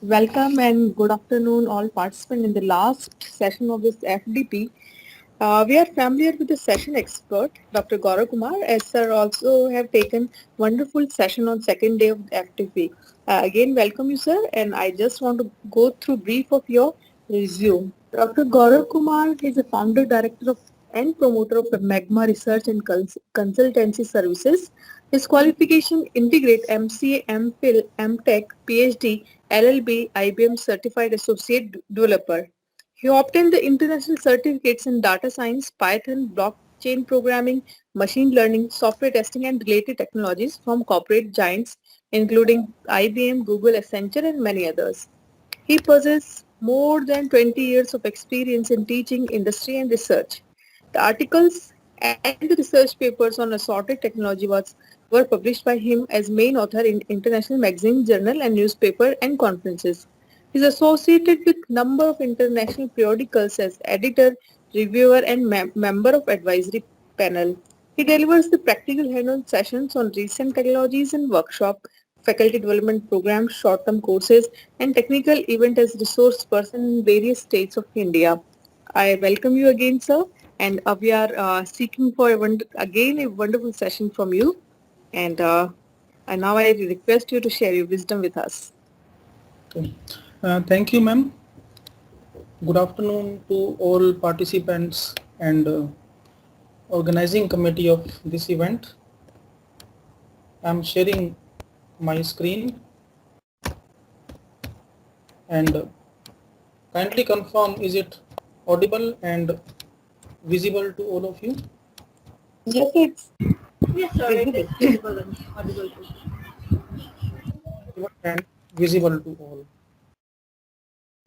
Welcome and good afternoon, all participants in the last session of this FDP. We are familiar with the session expert, Dr. Gaurav Kumar, as sir also have taken wonderful session on second day of FDP. Again, welcome you, sir, and I just want to go through brief of your resume. Dr. Gaurav Kumar is a founder, director of and promoter of Magma Research and Consultancy Services. His qualification integrate MCA, MPhil, MTech, PhD, LLB, IBM Certified Associate Developer. He obtained the international certificates in data science, Python, blockchain programming, machine learning, software testing, and related technologies from corporate giants including IBM, Google, Accenture, and many others. He possesses more than 20 years of experience in teaching, industry, and research. The articles and the research papers on assorted technology were published by him as main author in international magazine, journal, and newspaper and conferences. He is associated with number of international periodicals as editor, reviewer, and member of advisory panel. He delivers the practical hands-on sessions on recent technologies and workshop, faculty development programs, short-term courses, and technical event as resource person in various states of India. I welcome you again, sir, and we are seeking for again a wonderful session from you. And now I request you to share your wisdom with us. Okay. Thank you, ma'am. Good afternoon to all participants and organizing committee of this event. I'm sharing my screen and kindly confirm, is it audible and visible to all of you? Yes, it's Yes, sir. It visible. is visible and audible too. And visible to all.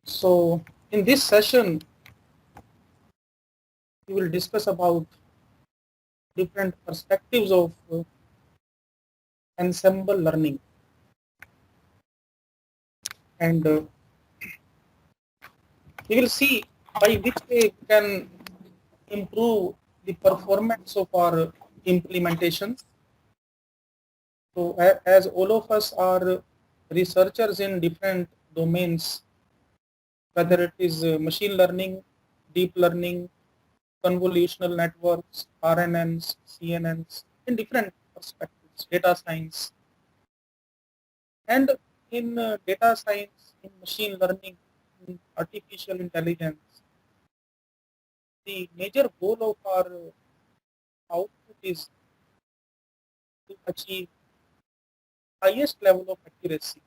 So in this session, we will discuss about different perspectives of ensemble learning and we will see by which way we can improve the performance of our implementations. So as all of us are researchers in different domains, whether it is machine learning, deep learning, convolutional networks, RNNs, CNNs, in different perspectives, data science. And in data science, in machine learning, in artificial intelligence, the major goal of our output is to achieve highest level of accuracy,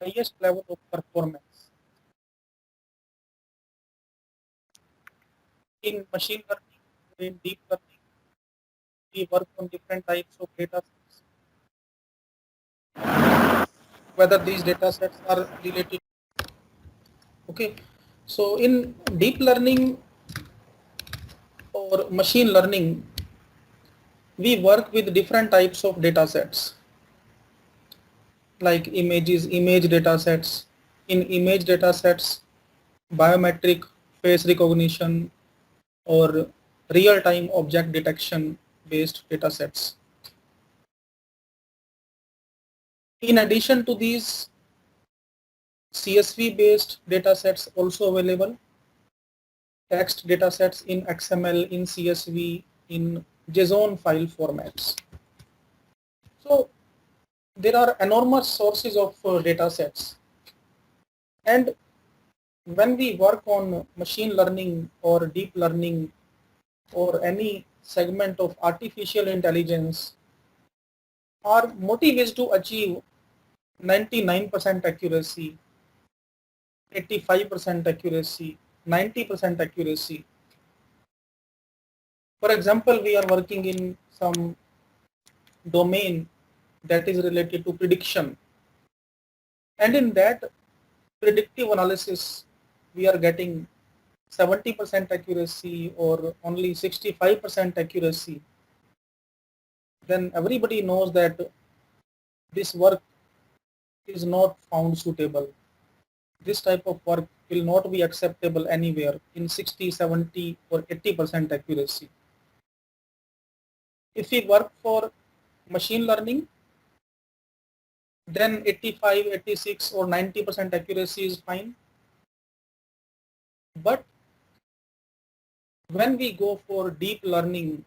highest level of performance. In machine learning, in deep learning, we work on different types of data sets. Whether these data sets are related. Okay, so in deep learning or machine learning, we work with different types of data sets like image data sets. In image data sets, biometric face recognition or real-time object detection based data sets. In addition to these, CSV based data sets also available, text data sets in XML, in CSV, in JSON file formats. So there are enormous sources of data sets, and when we work on machine learning or deep learning or any segment of artificial intelligence, our motive is to achieve 99% accuracy, 85% accuracy, 90% accuracy. For example, we are working in some domain that is related to prediction, and in that predictive analysis, we are getting 70% accuracy or only 65% accuracy. Then everybody knows that this work is not found suitable. This type of work will not be acceptable anywhere in 60, 70 or 80% accuracy. If we work for machine learning, then 85, 86 or 90% accuracy is fine. But when we go for deep learning,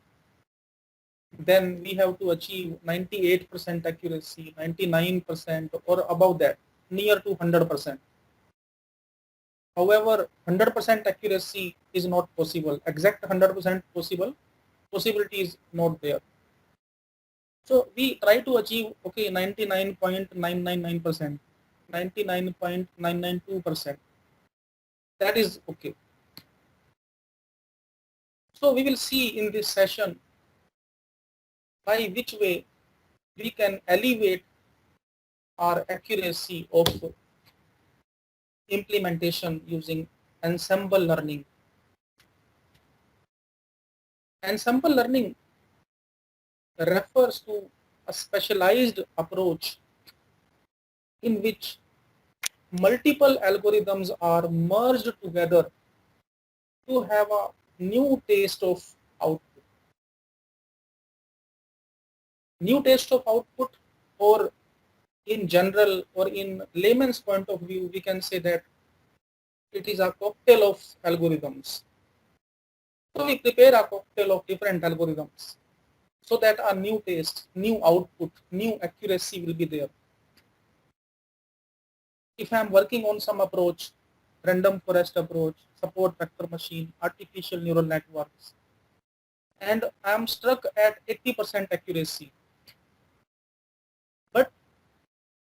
then we have to achieve 98% accuracy, 99% or above that, near to 100%. However, 100% accuracy is not possible. Exact 100% possibility is not there. So we try to achieve 99.999%, 99.992%. That is okay. So we will see in this session by which way we can elevate our accuracy of implementation using ensemble learning. Ensemble learning refers to a specialized approach in which multiple algorithms are merged together to have a new taste of output. New taste of output, or in general or in layman's point of view, we can say that it is a cocktail of algorithms. So we prepare a cocktail of different algorithms so that a new taste, new output, new accuracy will be there. If I am working on some approach, random forest approach, support vector machine, artificial neural networks, and I am stuck at 80% accuracy. But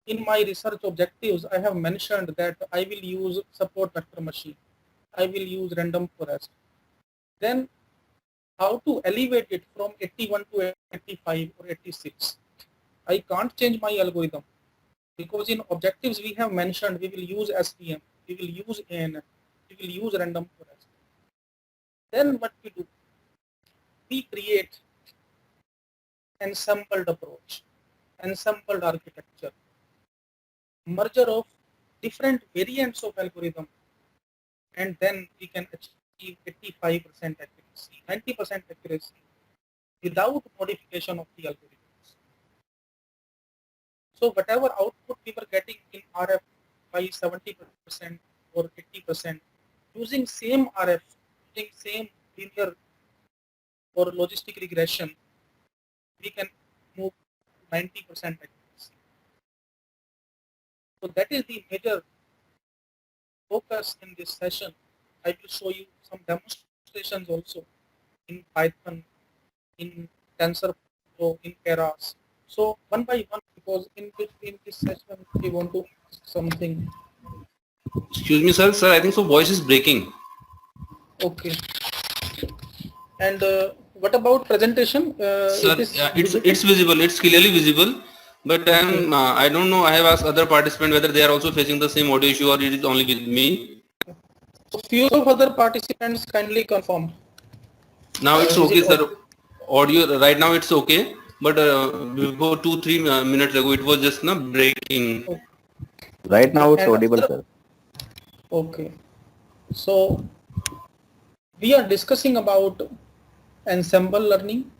in my research objectives, I have mentioned that I will use support vector machine, I will use random forest. Then how to elevate it from 81 to 85 or 86? I can't change my algorithm, because in objectives we have mentioned we will use SVM, we will use ANN, we will use random forest. Then what we do? We create ensembled approach, ensembled architecture, merger of different variants of algorithm, and then we can achieve 85% accuracy, 90% accuracy without modification of the algorithms. So whatever output we were getting in RF by 70% or 80%, using same RF, using same linear or logistic regression, we can move 90% accuracy. So that is the major focus in this session. I will show you some demonstrations also in Python, in TensorFlow, in Keras. So one by one, because in this session we want to ask something. Excuse me, sir. Sir, I think so. Voice is breaking. Okay. And what about presentation? Sir, yeah, it's visible. It's clearly visible. But I don't know. I have asked other participants whether they are also facing the same audio issue or it is only with me. So few of other participants kindly confirm. Now it's okay, sir. Audio right now it's okay. But before 2-3 minutes ago it was just breaking. Okay. Right now it's audible, sir. Okay. So we are discussing about ensemble learning.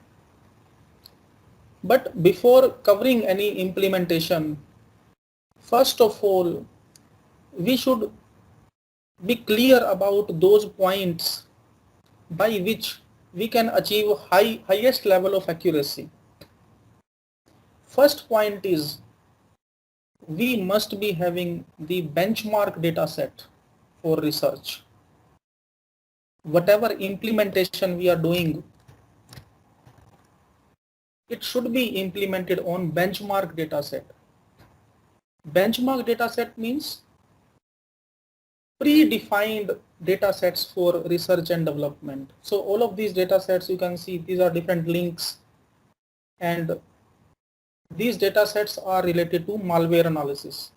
But before covering any implementation, first of all, we should be clear about those points by which we can achieve highest level of accuracy. First point is we must be having the benchmark data set for research. Whatever implementation we are doing, it should be implemented on benchmark data set. Benchmark data set means predefined data sets for research and development. So all of these data sets, you can see these are different links, and these data sets are related to malware analysis.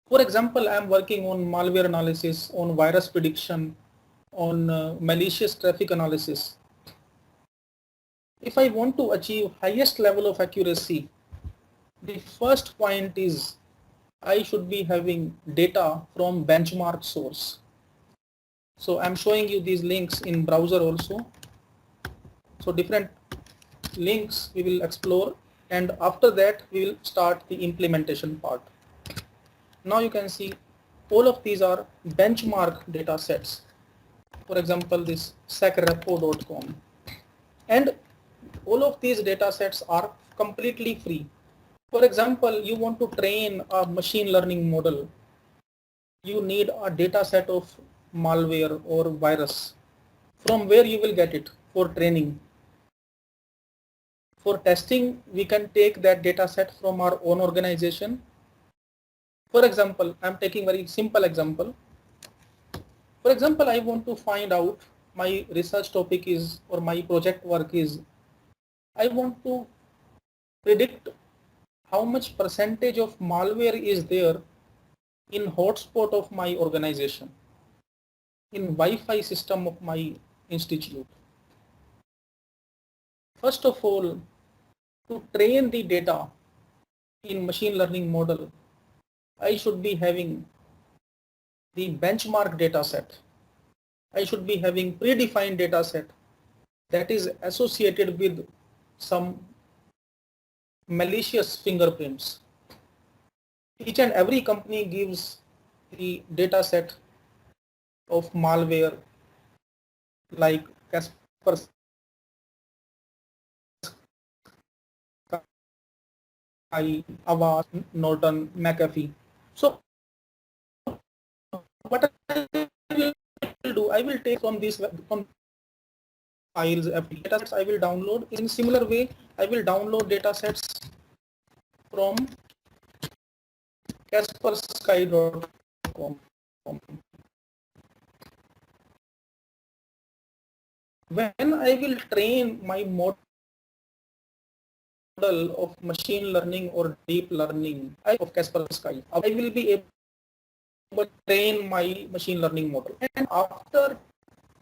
For example, I am working on malware analysis, on virus prediction, on malicious traffic analysis. If I want to achieve highest level of accuracy, the first point is I should be having data from benchmark source. So I'm showing you these links in browser also. So different links we will explore, and after that we will start the implementation part. Now you can see all of these are benchmark data sets. For example, this sacrepo.com, and all of these data sets are completely free. For example, you want to train a machine learning model. You need a data set of malware or virus. From where you will get it for training? For testing, we can take that data set from our own organization. For example, I'm taking very simple example. For example, I want to find out my research topic is, or my project work is, I want to predict how much percentage of malware is there in hotspot of my organization, in Wi-Fi system of my institute. First of all, to train the data in machine learning model, I should be having the benchmark data set. I should be having predefined data set that is associated with some malicious fingerprints. Each and every company gives the data set of malware like Kaspersky, Avast, Norton, McAfee. So what I will do, I will take from these files, data sets I will download. In similar way, I will download data sets from Kaspersky.com. When I will train my model of machine learning or deep learning of Kaspersky, I will be able to train my machine learning model. And after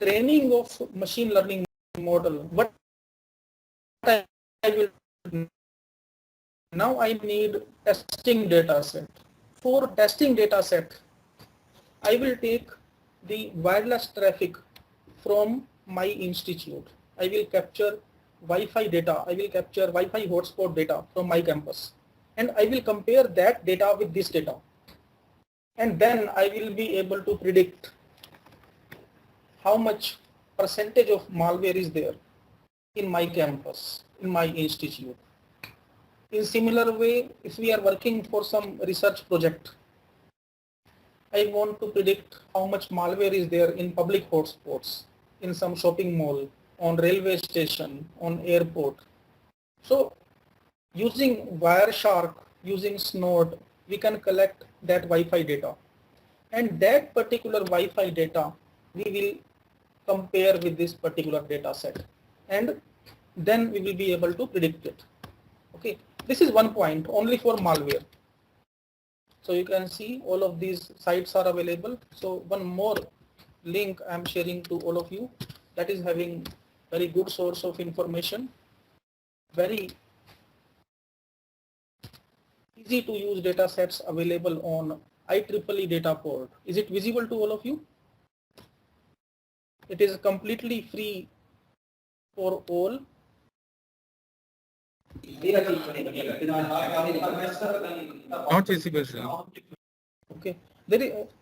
training of machine learning model, what I will do now, I need testing data set. For testing data set, I will take the wireless traffic from my institute. I will capture Wi-Fi data. I will capture Wi-Fi hotspot data from my campus, and I will compare that data with this data. And then I will be able to predict how much percentage of malware is there in my campus, in my institute. In similar way, if we are working for some research project, I want to predict how much malware is there in public hotspots, in some shopping mall, on railway station, on airport. So using Wireshark, using Snort, we can collect that Wi-Fi data. And that particular Wi-Fi data, we will compare with this particular data set. And then we will be able to predict it. Okay, this is one point only for malware. So you can see all of these sites are available. So one more link I'm sharing to all of you that is having very good source of information, very easy to use data sets available on IEEE data port. Is it visible to all of you? It is completely free for all. Not visible, sir. Okay.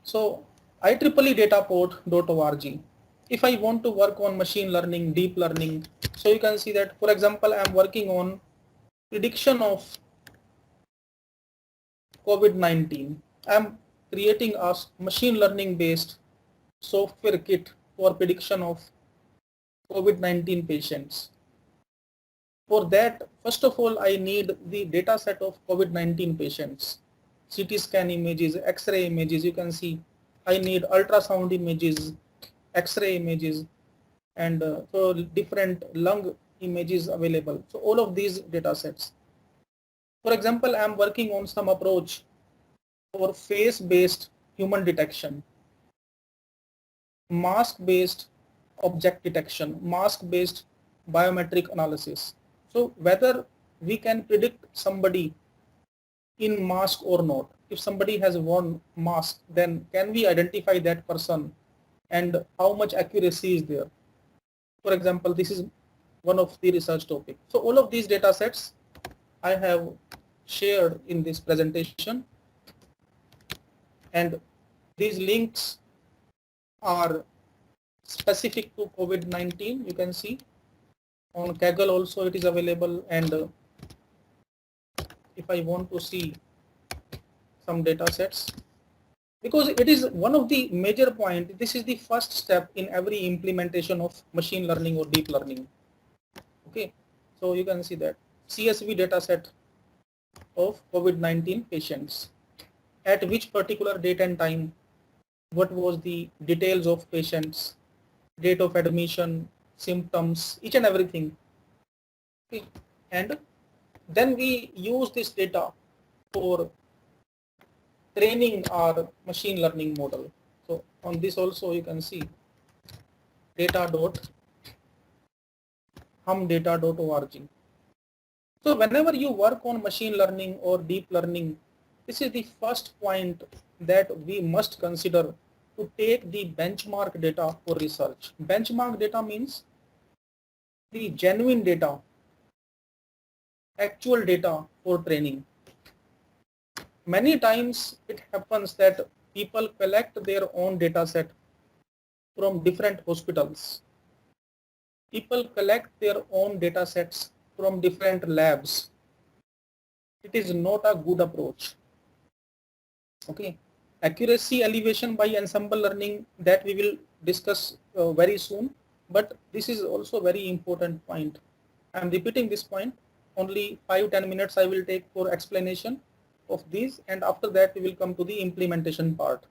So IEEE dataport.org. If I want to work on machine learning, deep learning, so you can see that, for example, I am working on prediction of COVID-19. I am creating a machine learning based software kit for prediction of COVID-19 patients. For that, first of all, I need the data set of COVID-19 patients, CT scan images, X-ray images. You can see I need ultrasound images, X-ray images, and so different lung images available. So all of these data sets. For example, I am working on some approach for face-based human detection, mask-based object detection, mask-based biometric analysis. So whether we can predict somebody in mask or not. If somebody has worn mask, then can we identify that person and how much accuracy is there? For example, this is one of the research topics. So all of these data sets I have shared in this presentation, and these links are specific to COVID-19. You can see on Kaggle also it is available, and if I want to see some data sets, because it is one of the major point, this is the first step in every implementation of machine learning or deep learning. Okay, so you can see that CSV data set of COVID-19 patients, at which particular date and time, what was the details of patients, date of admission, symptoms, each and everything. Okay. And then we use this data for training our machine learning model. So on this also you can see data.humdata.org. So whenever you work on machine learning or deep learning, this is the first point that we must consider to take the benchmark data for research. Benchmark data means the genuine data, actual data for training. Many times it happens that people collect their own data set from different hospitals. People collect their own data sets from different labs. It is not a good approach. Okay, accuracy elevation by ensemble learning, that we will discuss very soon, but this is also very important point. I am repeating this point. Only 5-10 minutes I will take for explanation of these, and after that we will come to the implementation part.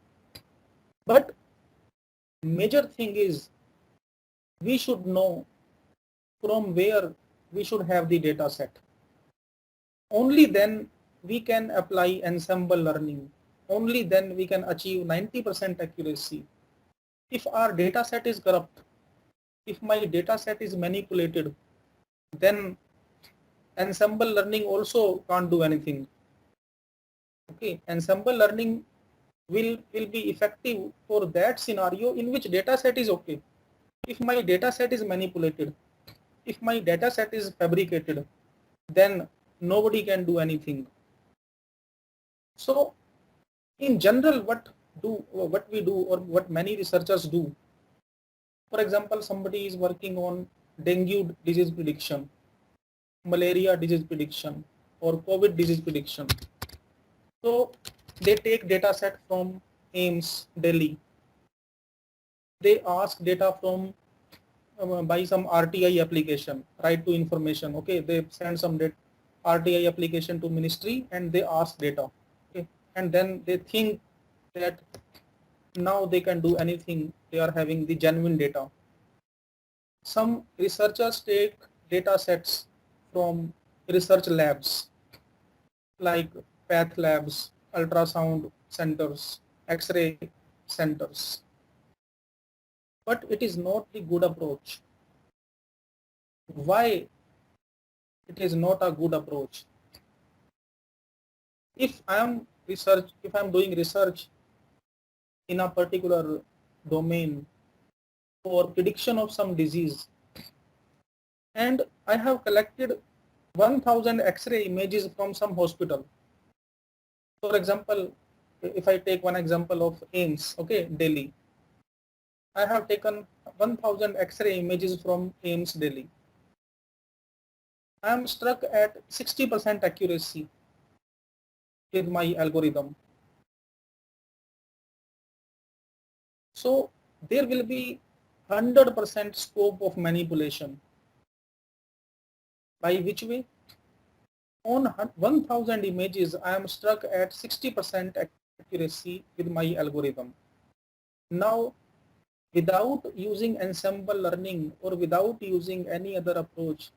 But major thing is we should know from where we should have the data set. Only then we can apply ensemble learning. Only then we can achieve 90% accuracy. If our data set is corrupt, if my data set is manipulated, then ensemble learning also can't do anything. Okay, ensemble learning will be effective for that scenario in which data set is okay. If my data set is manipulated, if my data set is fabricated, then nobody can do anything. So in general, what we do, or what many researchers do, for example, somebody is working on dengue disease prediction, malaria disease prediction, or COVID disease prediction. So they take data set from AIIMS Delhi. They ask data from by some RTI application, right to information. Okay, they send some RTI application to ministry and they ask data. Okay, and then they think that now they can do anything. They are having the genuine data. Some researchers take data sets from research labs like path labs, ultrasound centers, X-ray centers. But it is not the good approach. Why it is not a good approach? If I am doing research in a particular domain for prediction of some disease, and I have collected 1000 X-ray images from some hospital. For example, if I take one example of AIIMS, okay, Delhi. I have taken 1000 X-ray images from AIIMS Delhi. I am struck at 60% accuracy with my algorithm. So there will be 100% scope of manipulation. By which way? On 1000 images, I am struck at 60% accuracy with my algorithm. Now, without using ensemble learning or without using any other approach,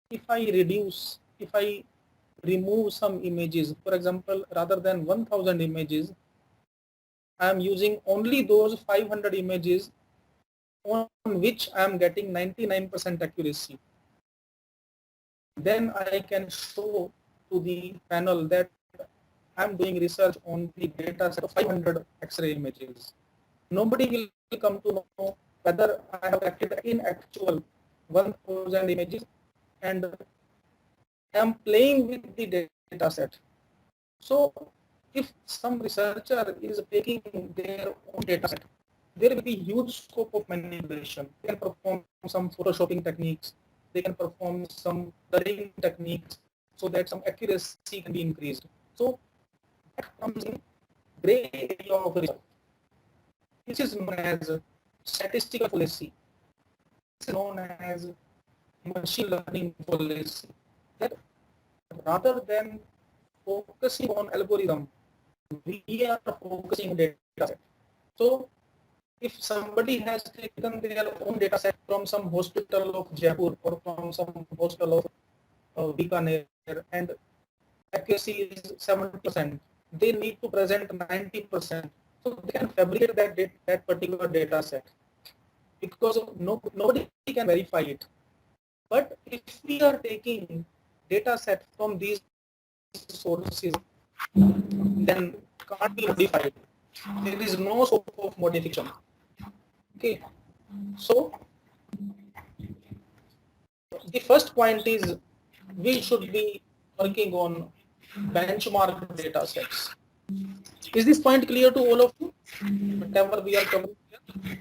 if I remove some images, for example, rather than 1000 images, I am using only those 500 images on which I am getting 99% accuracy. Then I can show to the panel that I am doing research on the data set of 500 X-ray images. Nobody will come to know whether I have collected in actual 1000 images and I am playing with the data set. So if some researcher is taking their own data set, there will be huge scope of manipulation. They can perform some photoshopping techniques. They can perform some blurring techniques so that some accuracy can be increased. So that comes in gray area of research. This is known as statistical fallacy. This is known as machine learning fallacy. That rather than focusing on algorithm, we are focusing on data set. So if somebody has taken their own data set from some hospital of Jaipur or from some hospital of Bikaner and accuracy is 70%, they need to present 90%. So they can fabricate that particular data set because nobody can verify it. But if we are taking data set from these sources, then can't be modified. There is no scope of modification. Okay, so the first point is we should be working on benchmark data sets. Is this point clear to all of you? Whatever we are covering here?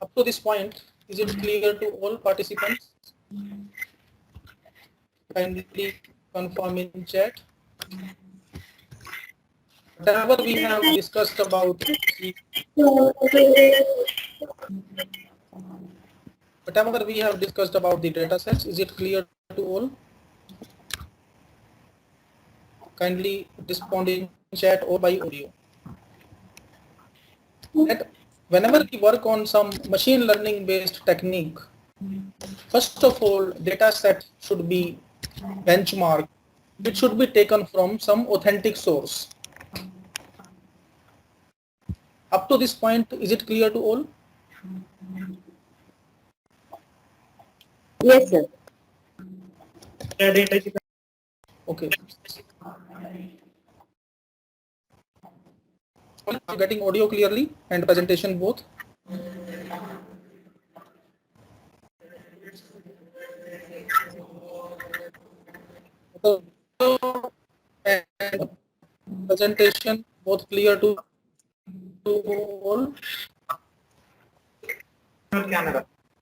Up to this point, is it clear to all participants? Kindly confirm in chat. Whatever we have discussed about the data sets, is it clear to all? Kindly respond in chat or by audio. That whenever we work on some machine learning based technique, first of all, data set should be benchmarked. It should be taken from some authentic source. Up to this point, is it clear to all? Yes, sir. Okay. Are you getting audio clearly and presentation both? And presentation both clear to all?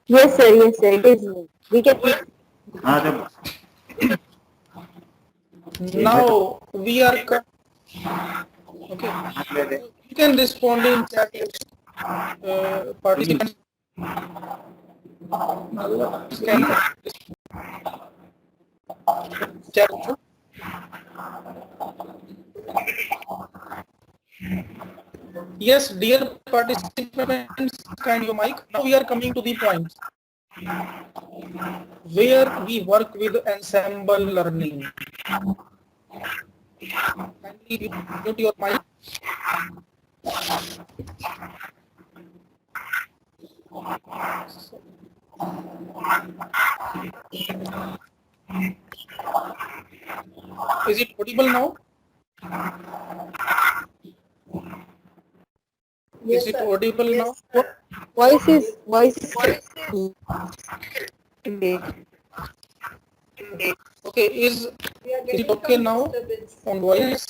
Yes, sir. Yes, sir. It is. We can. Now we are okay. You can respond in chat. Participants can chat. Yes, dear participants, kind your mic. Now we are coming to the point where we work with ensemble learning. Kindly mute your mic. Is it audible now? Yes, is it sir. audible Yes, now? Voice is. Okay, is We are it getting okay some now disturbance. on voice?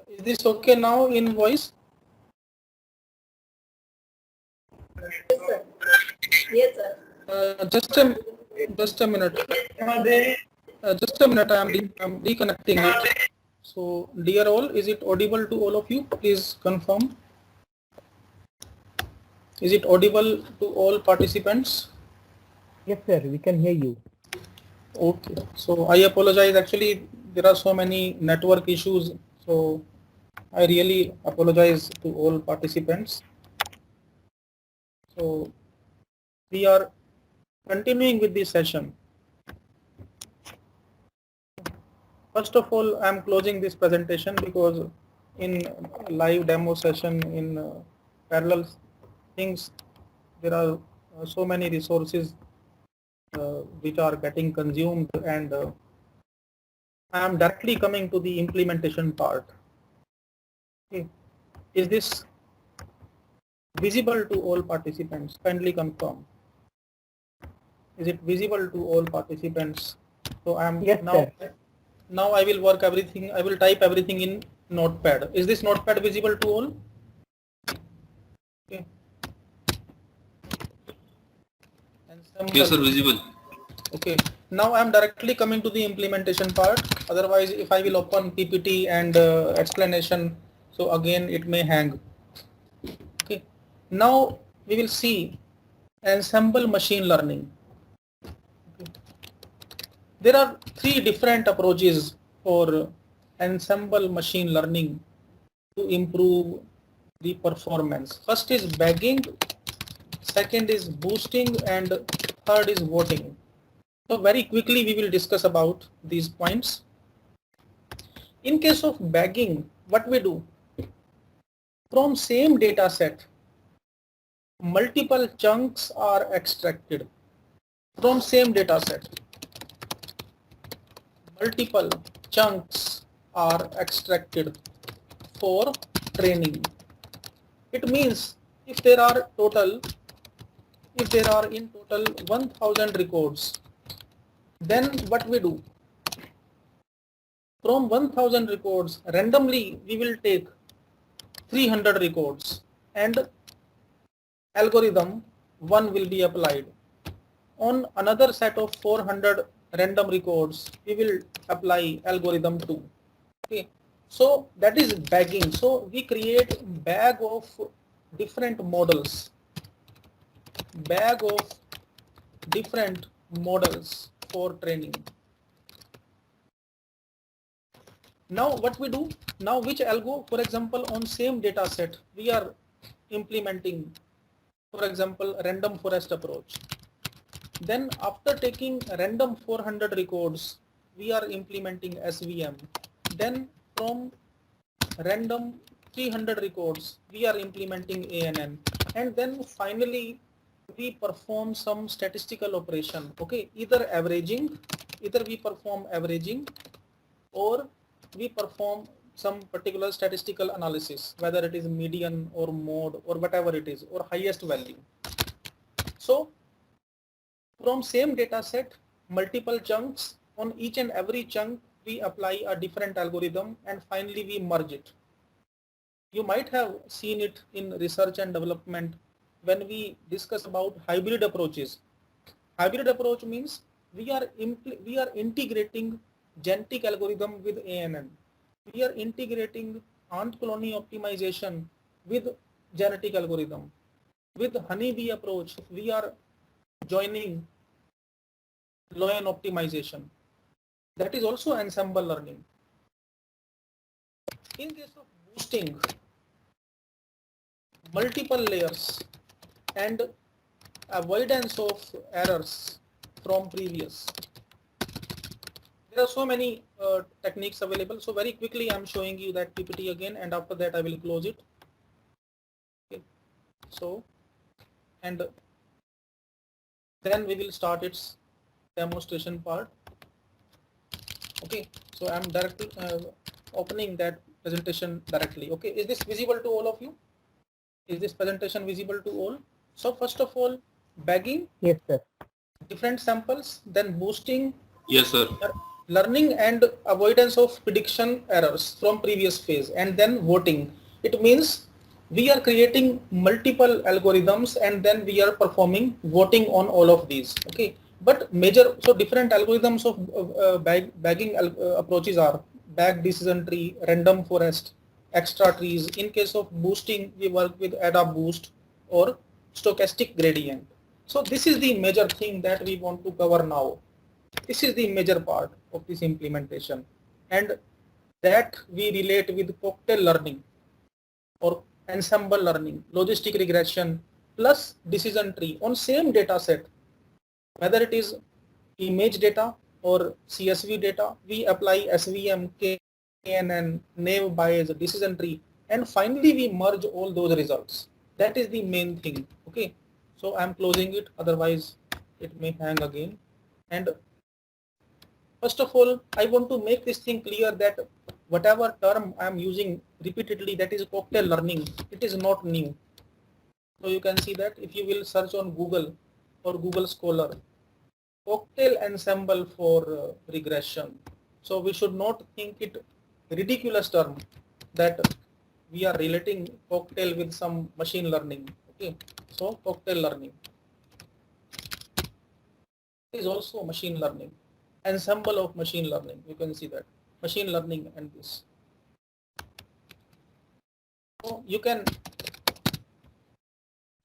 Is this okay now in voice? Yes, sir. Yes, sir. Just a minute. Just a minute. I'm reconnecting it. So, dear all, is it audible to all of you? Please confirm. Is it audible to all participants? Yes, sir, we can hear you. Okay. So I apologize. Actually, there are so many network issues. So I really apologize to all participants. So we are continuing with this session. First of all, I am closing this presentation because in live demo session, in parallel things, there are so many resources which are getting consumed, and I am directly coming to the implementation part. Okay. Is this visible to all participants? Kindly confirm. Is it visible to all participants? So I am Yes, now. sir. Now I will work everything. I will type everything in Notepad. Is this Notepad visible to all? Okay. Yes, sir, visible. Okay. Now I am directly coming to the implementation part. Otherwise, if I will open PPT and explanation, so again it may hang. Okay. Now we will see ensemble machine learning. Okay. There are three different approaches for ensemble machine learning to improve the performance. First is bagging, second is boosting, and third is voting. So very quickly we will discuss about these points. In case of bagging, what we do? From same data set, multiple chunks are extracted. From same data set, multiple chunks are extracted for training. It means if there are in total 1000 records, then what we do? From 1000 records, randomly we will take 300 records and algorithm 1 will be applied. On another set of 400 random records, we will apply algorithm 2. Okay, so that is bagging. So we create bag of different models, for training. Now what we do? Now which algo? For example, on same data set, we are implementing, for example, random forest approach. Then after taking random 400 records, we are implementing SVM. Then from random 300 records, we are implementing ANN. And then finally, we perform some statistical operation. Okay, either we perform averaging, or we perform some particular statistical analysis, whether it is median or mode or whatever it is, or highest value. So from same data set, multiple chunks, on each and every chunk we apply a different algorithm, and finally we merge it. You might have seen it in research and development when we discuss about hybrid approaches. Hybrid approach means we are integrating genetic algorithm with ANN. We are integrating ant colony optimization with genetic algorithm. With honeybee approach, we are joining Loyan optimization. That is also ensemble learning. In case of boosting, multiple layers and avoidance of errors from previous. There are so many techniques available. So very quickly I am showing you that PPT again, and after that I will close it. Okay. So, and then we will start its demonstration part. Okay, so I'm directly opening that presentation directly. Okay, is this visible to all of you? Is this presentation visible to all? So first of all, bagging. Yes, sir. Different samples, then boosting. Yes, sir. Learning and avoidance of prediction errors from previous phase, and then voting. It means we are creating multiple algorithms and then we are performing voting on all of these. Okay, but major, so different algorithms of bagging approaches are bag decision tree, random forest, extra trees. In case of boosting, we work with AdaBoost or stochastic gradient. So this is the major thing that we want to cover now. This is the major part of this implementation, and that we relate with cocktail learning or ensemble learning, logistic regression plus decision tree on same data set. Whether it is image data or CSV data, we apply SVM, KNN, naive Bayes, decision tree, and finally we merge all those results. That is the main thing. Okay, so I'm closing it, otherwise it may hang again. And first of all, I want to make this thing clear that whatever term I am using repeatedly, that is cocktail learning. It is not new. So you can see that if you will search on Google or Google Scholar, cocktail ensemble for regression. So we should not think it ridiculous term that we are relating cocktail with some machine learning. Okay, so cocktail learning is also machine learning, ensemble of machine learning. You can see that machine learning and this. So you can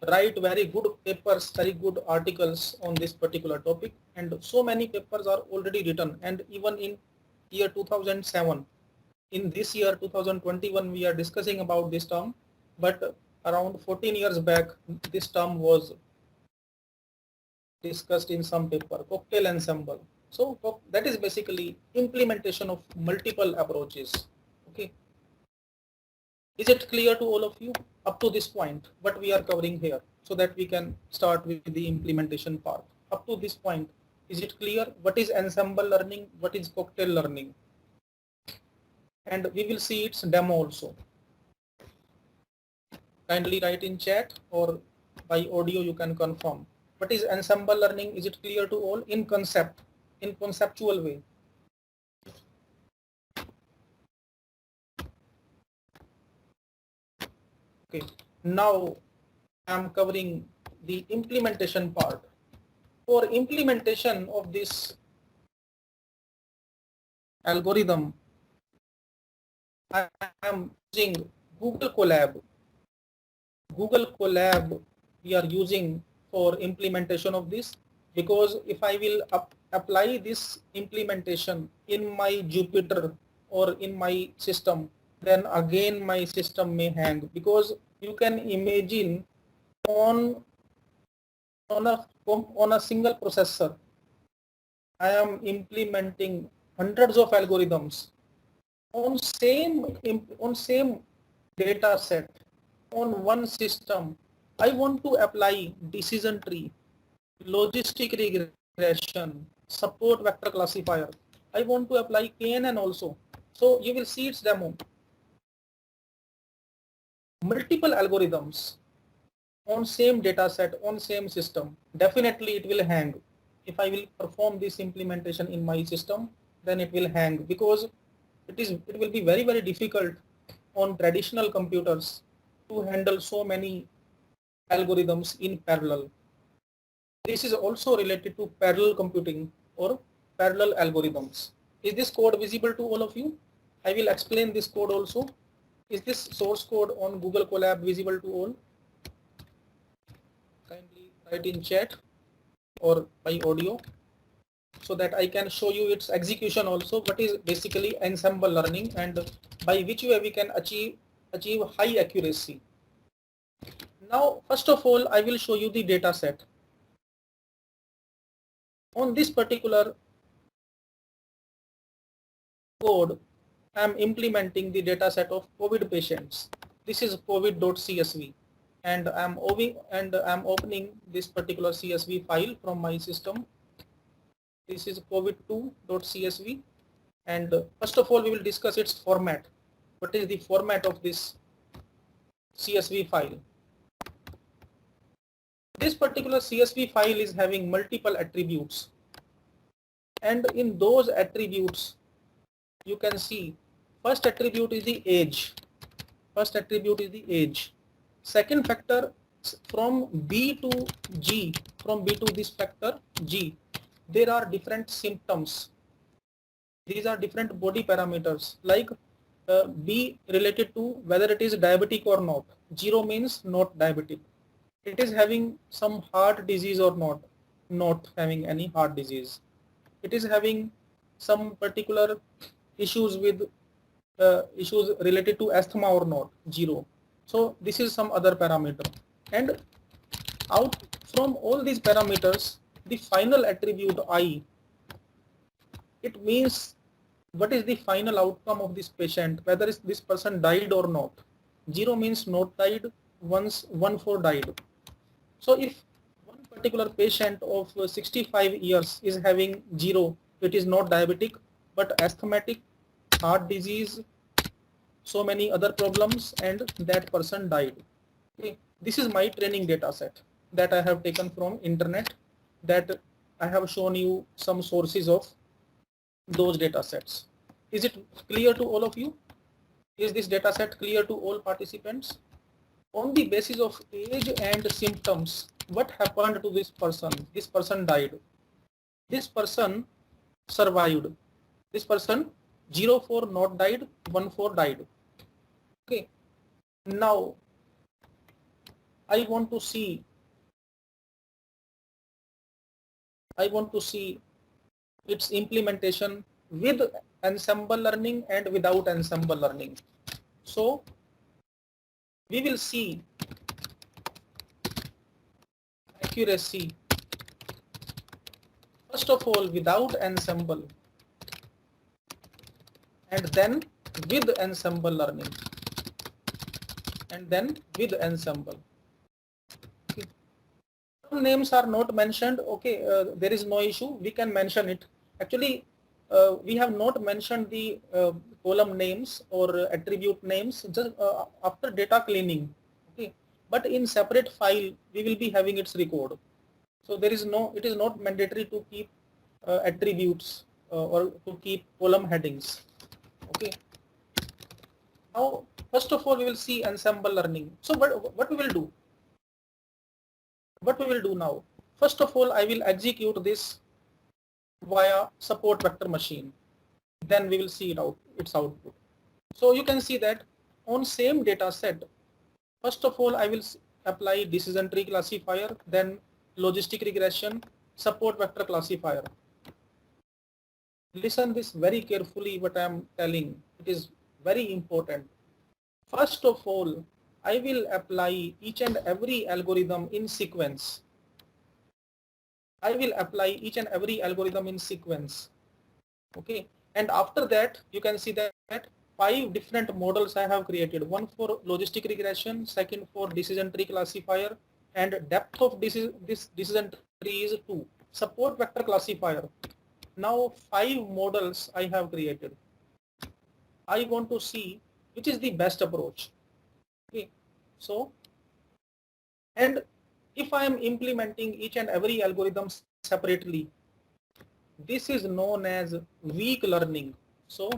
write very good papers, very good articles on this particular topic, and so many papers are already written. And even in year 2007, in this year 2021, we are discussing about this term, but around 14 years back, this term was discussed in some paper, cocktail ensemble. So that is basically implementation of multiple approaches. Okay. Is it clear to all of you up to this point what we are covering here, so that we can start with the implementation part? Up to this point, is it clear what is ensemble learning, what is cocktail learning? And we will see its demo also. Kindly write in chat or by audio you can confirm. What is ensemble learning? Is it clear to all in concept, in conceptual way? Okay, now I am covering the implementation part. For implementation of this algorithm, I am using Google Colab. Google Colab we are using for implementation of this, because if I will apply this implementation in my Jupyter or in my system, then again my system may hang, because you can imagine on a single processor I am implementing hundreds of algorithms on same data set on one system. I want to apply decision tree, logistic regression, support vector classifier. I want to apply KNN also. So you will see its demo. Multiple algorithms on same data set, on same system. Definitely it will hang. If I will perform this implementation in my system, then it will hang, because it will be very, very difficult on traditional computers to handle so many algorithms in parallel. This is also related to parallel computing or parallel algorithms. Is this code visible to all of you? I will explain this code also. Is this source code on Google Colab visible to all? Kindly write in chat or by audio, so that I can show you its execution also. What is basically ensemble learning, and by which way we can achieve high accuracy. Now, first of all, I will show you the data set. On this particular code, I am implementing the data set of COVID patients. This is covid.csv, and I am opening this particular CSV file from my system. This is covid2.csv, and first of all we will discuss its format. What is the format of this CSV file? This particular CSV file is having multiple attributes, and in those attributes you can see first attribute is the age. Second factor, from B to G, from B to this factor G, there are different symptoms. These are different body parameters, like B related to whether it is diabetic or not. 0 means not diabetic. It is having some heart disease or not having any heart disease. It is having some particular issues with issues related to asthma or not. 0. So this is some other parameter, and out from all these parameters, the final attribute I, it means what is the final outcome of this patient, whether this person died or not. 0 means not died, 1 for died. So if one particular patient of 65 years is having 0, it is not diabetic but asthmatic, heart disease, so many other problems, and that person died. Okay. this is my training data set that I have taken from internet, that I have shown you some sources of those data sets. Is it clear to all of you? Is this data set clear to all participants? On the basis of age and symptoms, what happened to this person? This person died. This person survived. This person 04 not died, 14 died. Okay. Now I want to see its implementation with ensemble learning and without ensemble learning. So we will see accuracy first of all without ensemble and then with ensemble learning and then with ensemble. Okay. Some names are not mentioned. Okay, there is no issue. We can mention it. Actually, we have not mentioned the column names or attribute names just after data cleaning. Okay, but in separate file we will be having its record. So there is no, it is not mandatory to keep attributes or to keep column headings. Okay. Now, first of all, we will see ensemble learning. So what we will do? What we will do now? First of all, I will execute this via support vector machine. Then we will see its output. So you can see that on same data set, first of all, I will apply decision tree classifier, then logistic regression, support vector classifier. Listen this very carefully what I am telling. It is very important. First of all, I will apply each and every algorithm in sequence. I will apply each and every algorithm in sequence. Okay. And after that, you can see that 5 different models I have created. One for logistic regression, second for decision tree classifier, and depth of this decision tree is 2. Support vector classifier. Now 5 models I have created. I want to see which is the best approach. Okay. So, and if I am implementing each and every algorithm separately, this is known as weak learning. So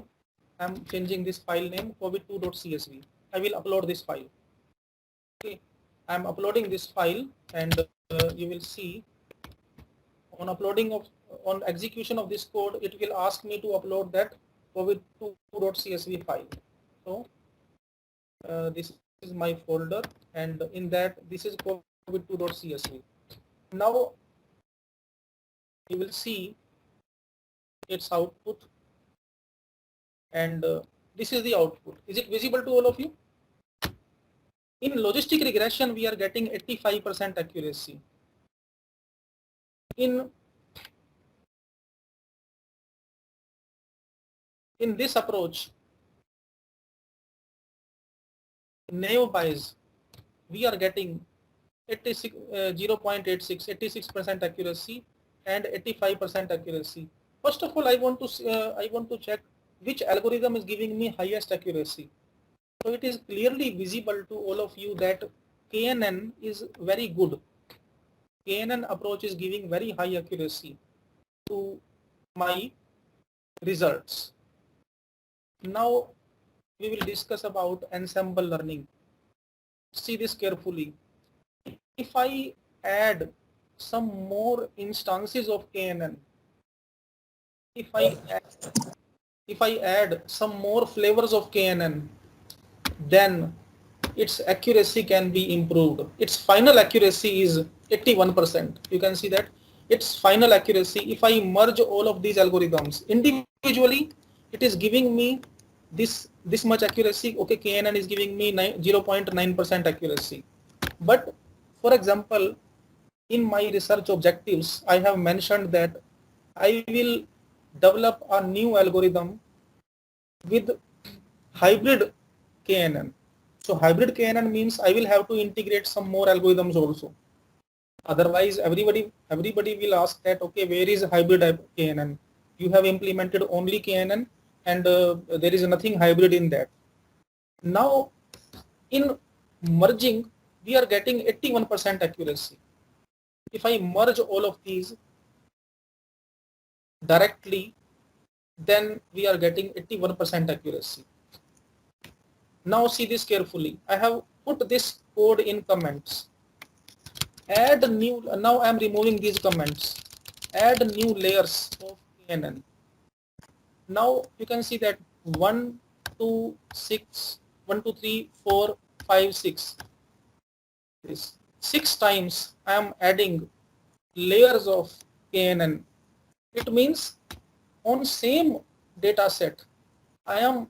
I am changing this file name covid2.csv. I will upload this file. Okay, I am uploading this file, and you will see on execution of this code, it will ask me to upload that covid2.csv file. So this is my folder, and in that this is covid2.csv. Now you will see its output, and this is the output. Is it visible to all of you? In logistic regression, we are getting 85% accuracy. In this approach, naive Bayes, we are getting 86% accuracy and 85% accuracy. First of all, I want to check which algorithm is giving me highest accuracy. So it is clearly visible to all of you that KNN is very good. KNN approach is giving very high accuracy to my results. Now we will discuss about ensemble learning. See this carefully. If I add some more instances of KNN, if I add some more flavors of KNN, then its accuracy can be improved. Its final accuracy is 81%. You can see that its final accuracy, if I merge all of these algorithms individually, it is giving me this much accuracy. Okay, KNN is giving me 0.9% accuracy. But for example, in my research objectives, I have mentioned that I will develop a new algorithm with hybrid KNN. So hybrid KNN means I will have to integrate some more algorithms also. Otherwise, everybody will ask that, okay, where is hybrid KNN? You have implemented only KNN, and there is nothing hybrid in that. Now, in merging we are getting 81% accuracy. If I merge all of these directly, then we are getting 81% accuracy. Now see this carefully. I have put this code in comments. Add new, now I am removing these comments. Add new layers of KNN. Now you can see that 1, 2, 6, 1, 2, 3, 4, 5, 6. This 6 times I am adding layers of KNN. It means on same data set, I am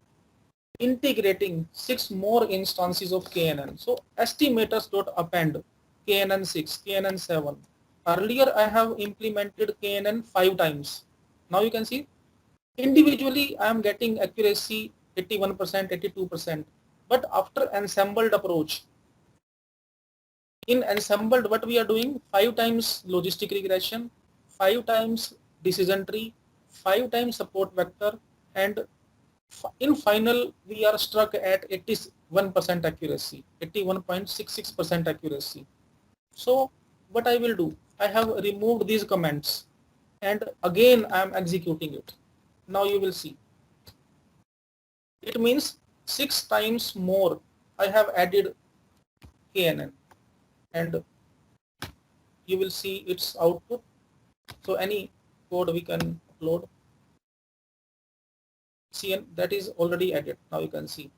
integrating 6 more instances of KNN. So estimators.append KNN 6, KNN 7. Earlier I have implemented KNN 5 times. Now you can see individually I am getting accuracy 81%, 82%. But after ensembled approach, in ensembled what we are doing, 5 times logistic regression, 5 times decision tree, 5 times support vector, and in final we are struck at 81% accuracy, 81.66% accuracy. So what I will do, I have removed these comments and again I am executing it. Now you will see. It means 6 times more I have added KNN, and you will see its output. So any code we can upload. See, that is already added. Now you can see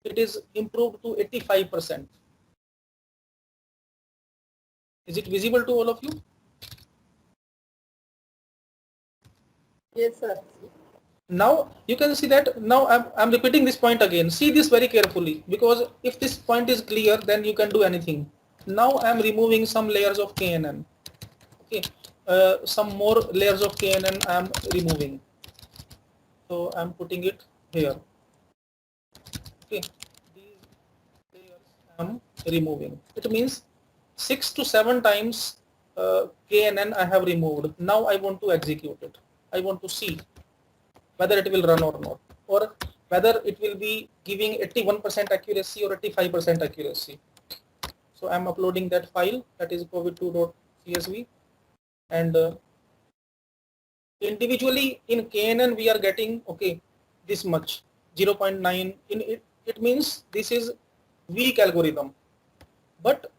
it is improved to 85%. Is it visible to all of you? Yes, sir. Now you can see that now I'm repeating this point again. See this very carefully, because if this point is clear, then you can do anything. Now I'm removing some layers of KNN. Okay, some more layers of KNN I'm removing. So I'm putting it here. Okay, these layers I'm removing. It means 6 to 7 times KNN I have removed. Now I want to execute it. I want to see whether it will run or not, or whether it will be giving 81% accuracy or 85% accuracy. So I'm uploading that file, that is covid2.csv, and individually in KNN we are getting okay this much 0.9. In it means this is weak algorithm, but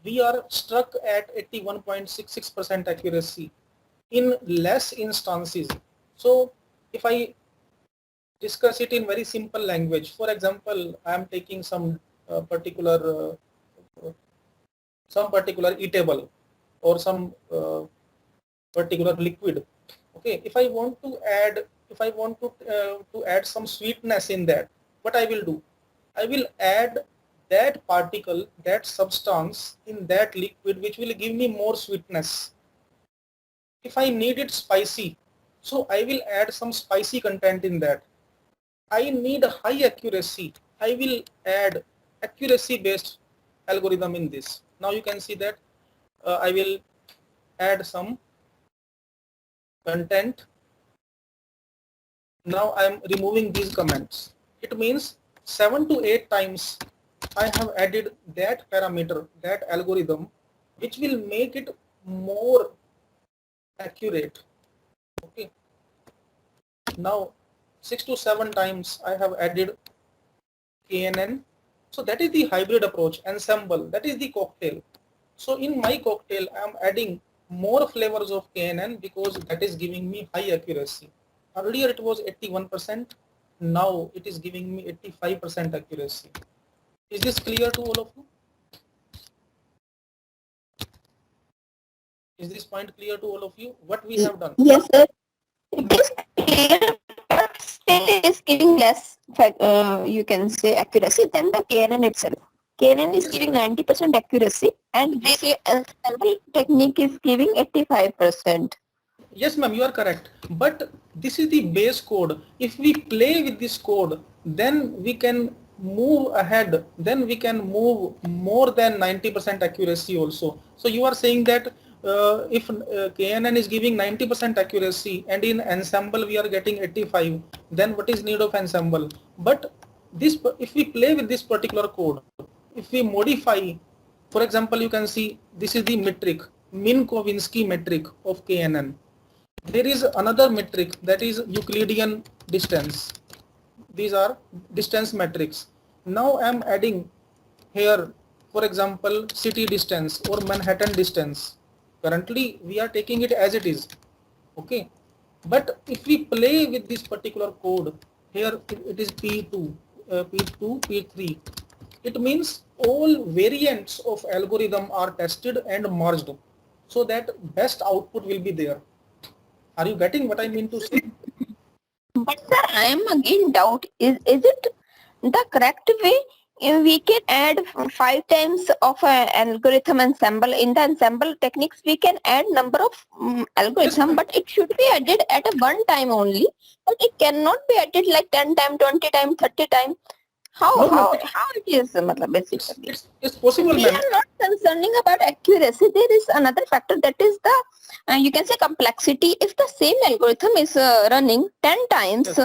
we are struck at 81.66% accuracy in less instances. So if I discuss it in very simple language, for example, I am taking some particular eatable or some particular liquid. Okay, if I want to add some sweetness in that, what I will do, I will add that particle, that substance in that liquid which will give me more sweetness. If I need it spicy, so I will add some spicy content in that. I need a high accuracy, I will add accuracy based algorithm in this. Now you can see that I will add some content. Now I am removing these comments. It means 7 to 8 times I have added that parameter, that algorithm, which will make it more accurate. Okay. Now 6 to 7 times I have added KNN. So that is the hybrid approach, ensemble, that is the cocktail. So in my cocktail I am adding more flavors of KNN because that is giving me high accuracy. Earlier it was 81%, now it is giving me 85% accuracy. Is this clear to all of you? Is this point clear to all of you? What we have done? Yes, sir. It is clear, but still it is giving less, you can say, accuracy than the KNN itself. KNN is giving 90% accuracy, and this ensemble technique is giving 85%. Yes, ma'am, you are correct. But this is the base code. If we play with this code, then we can move ahead. Then we can move more than 90% accuracy also. So you are saying that if KNN is giving 90% accuracy and in ensemble we are getting 85, then what is need of ensemble? But this, if we play with this particular code, if we modify, for example, you can see this is the metric, Minkowski metric of KNN. There is another metric, that is Euclidean distance. These are distance metrics. Now I am adding here, for example, city distance or Manhattan distance. Currently we are taking it as it is, okay. But if we play with this particular code, here it is P2, P2, P3. It means all variants of algorithm are tested and merged, so that best output will be there. Are you getting what I mean to say? But sir, I am again doubt, is it the correct way? We can add 5 times of an algorithm ensemble. In the ensemble techniques, we can add number of algorithm, but it should be added at a one time only. But it cannot be added like 10 time, 20 time, 30 time. How it is, basically? It's possible, We ma'am. are not concerning about accuracy. There is another factor, that is the you can say complexity. If the same algorithm is running 10 times, Yes.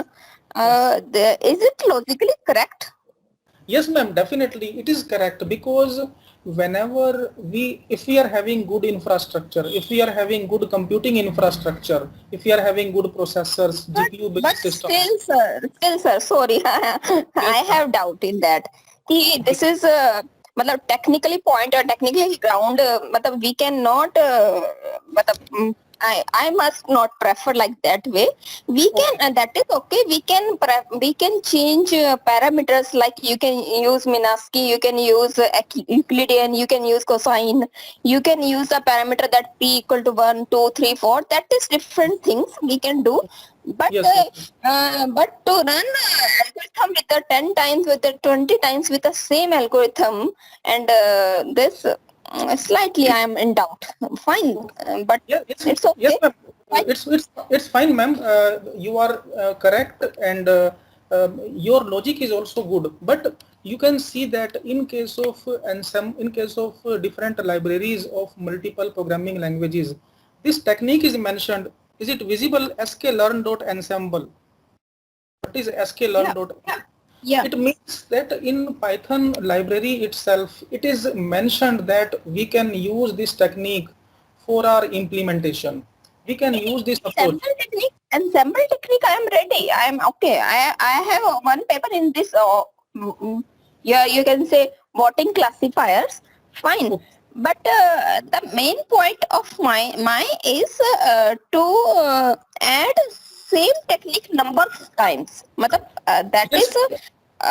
is it logically correct? Yes, ma'am, definitely it is correct, because whenever if we are having good infrastructure, if we are having good computing infrastructure, if we are having good processors, GPU But based systems. still sir, sorry, I have doubt in that. This is technically point or technically ground, we cannot I must not prefer like that way. We can that is okay. We can change parameters, like you can use Minkowski, you can use Euclidean, you can use cosine, you can use a parameter that p equal to 1, 2, 3, 4. That is different things we can do. But Yes. but to run algorithm with the 10 times, with the 20 times with the same algorithm, and this slightly I am in doubt. Fine, but Yeah, it's okay. yes, ma'am. Fine. It's fine, ma'am. You are correct, and your logic is also good. But you can see that in case of different libraries of multiple programming languages, this technique is mentioned. Is it visible? sklearn.ensemble. What is sklearn.ensemble? Yeah. It means that in Python library itself, it is mentioned that we can use this technique for our implementation. We can use this approach. Ensemble technique, I am ready. I am okay. I have one paper in this. Yeah, you can say voting classifiers. Fine. Okay. But the main point of my is to add same technique number of times. That Yes. is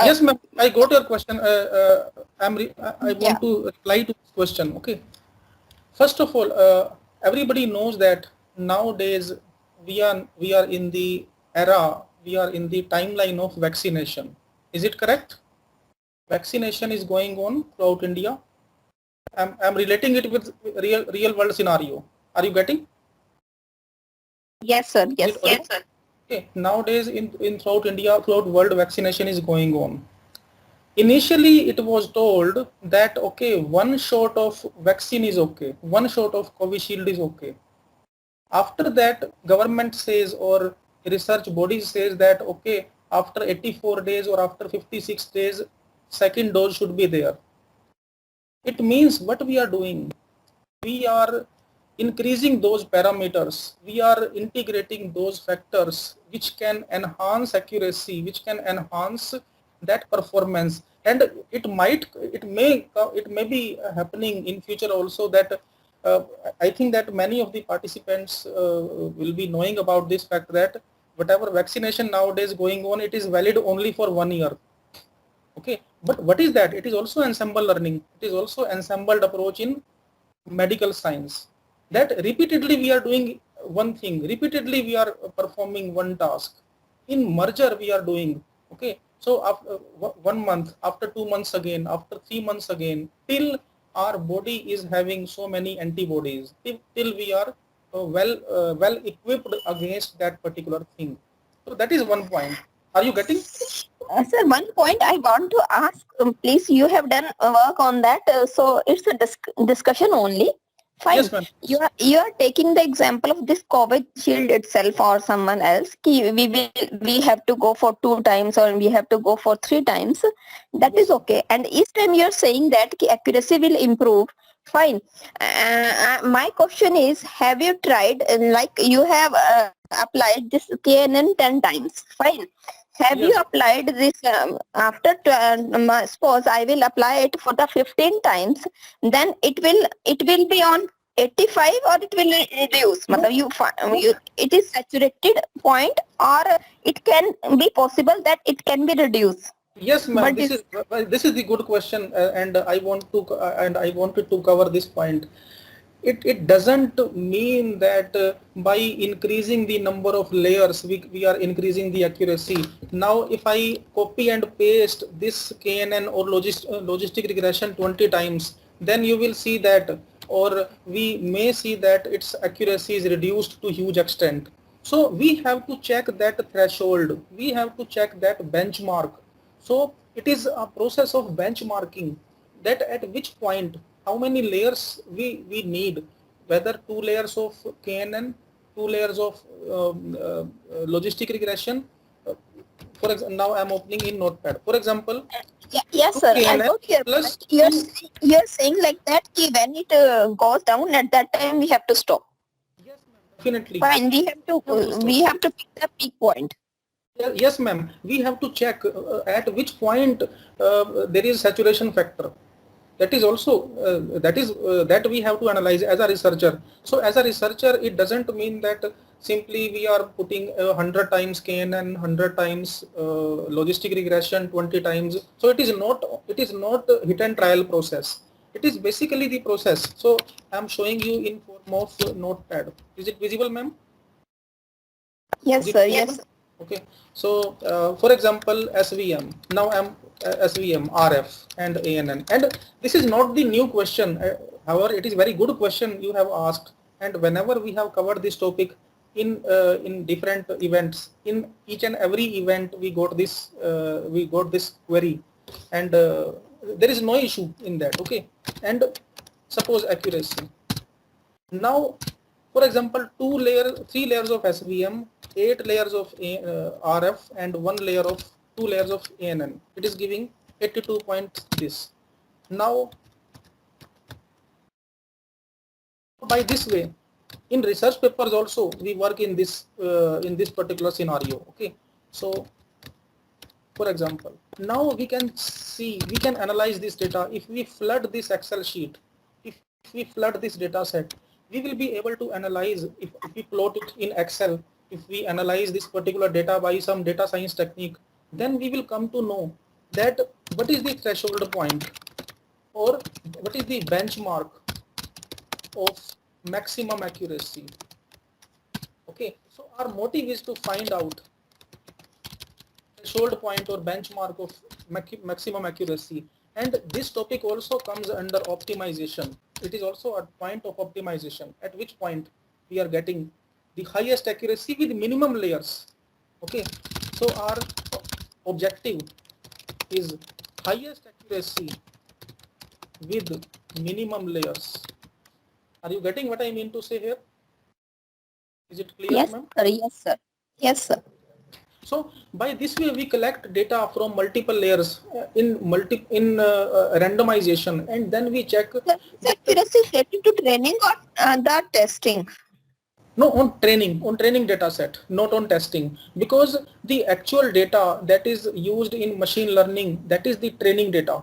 Yes, ma'am. I got your question. I want Yeah. to reply to this question. Okay. First of all, everybody knows that nowadays we are in the era, we are in the timeline of vaccination. Is it correct? Vaccination is going on throughout India. I'm relating it with real world scenario. Are you getting? Yes, sir. Yes, Yes, sir. Okay. Nowadays in throughout India, throughout world, vaccination is going on. Initially, it was told that okay, one shot of vaccine is okay, one shot of Covishield is okay. After that, government says or research bodies says that okay, after 84 days or after 56 days, second dose should be there. It means what we are doing, we are increasing those parameters, we are integrating those factors which can enhance accuracy, which can enhance that performance, and it may be happening in future also that I think that many of the participants will be knowing about this fact that whatever vaccination nowadays going on, it is valid only for 1 year. Okay, but what is that? It is also ensemble learning. It is also ensembled approach in medical science. That repeatedly we are doing one thing, repeatedly we are performing one task. In merger we are doing, okay. So after 1 month, after 2 months again, after 3 months again, till our body is having so many antibodies, till we are well equipped against that particular thing. So that is one point. Are you getting? Sir, one point I want to ask, please, you have done work on that, so it's a discussion only. Fine. Yes, ma'am. You are taking the example of this COVID shield itself or someone else. We have to go for 2 times or we have to go for 3 times. That is okay. And each time you are saying that ki accuracy will improve. Fine. My question is, have you tried like you have applied this KNN 10 times? Fine. Have you Yes. applied this after suppose I will apply it for the 15 times, then it will be on 85 or it will reduce. No. You it is saturated point or it can be possible that it can be reduced. Yes, ma'am. But This is the good question, and I wanted to cover this point. It doesn't mean that by increasing the number of layers we are increasing the accuracy. Now if I copy and paste this KNN or logistic regression 20 times, then you will see that, or we may see that its accuracy is reduced to huge extent. So we have to check that threshold, we have to check that benchmark. So it is a process of benchmarking, that at which point how many layers we need, whether 2 layers of KNN, 2 layers of logistic regression. For example, now I am opening in Notepad. For example, yes, sir. I KNN got your plus point. You're saying like that ki when it goes down, at that time we have to stop. yes, ma'am, definitely. Fine. We have to pick the peak point. Yes, ma'am. We have to check at which point there is saturation factor. That is also that we have to analyze as a researcher. So as a researcher, it doesn't mean that simply we are putting 100 times KNN, 100 times logistic regression, 20 times. So it is not a hit and trial process. It is basically the process. So I am showing you in form of Notepad. Is it visible, ma'am? Yes, sir. Yes. Okay, so for example, SVM. Now I'm SVM, RF, and ANN. And this is not the new question. However, it is very good question you have asked. And whenever we have covered this topic in different events, in each and every event, we got this query, and there is no issue in that. Okay, and suppose accuracy. Now, for example, 3 layers of SVM, 8 layers of RF, and 2 layers of ANN. It is giving 82 points this. Now, by this way, in research papers also we work in this particular scenario. Okay, so for example, now we can analyze this data. If we flood this Excel sheet, if we flood this data set, we will be able to analyze, if we plot it in Excel, if we analyze this particular data by some data science technique, then we will come to know that what is the threshold point or what is the benchmark of maximum accuracy. Okay, so our motive is to find out threshold point or benchmark of maximum accuracy, and this topic also comes under optimization. It is also a point of optimization, at which point we are getting the highest accuracy with minimum layers. Okay, so our objective is highest accuracy with minimum layers. Are you getting what I mean to say here? Is it clear, Yes, ma'am? sir. Yes, sir. Yes, sir. So by this way we collect data from multiple layers in randomization, and then we check. The accuracy is related to training or the testing? No, on training data set, not on testing, because the actual data that is used in machine learning, that is the training data.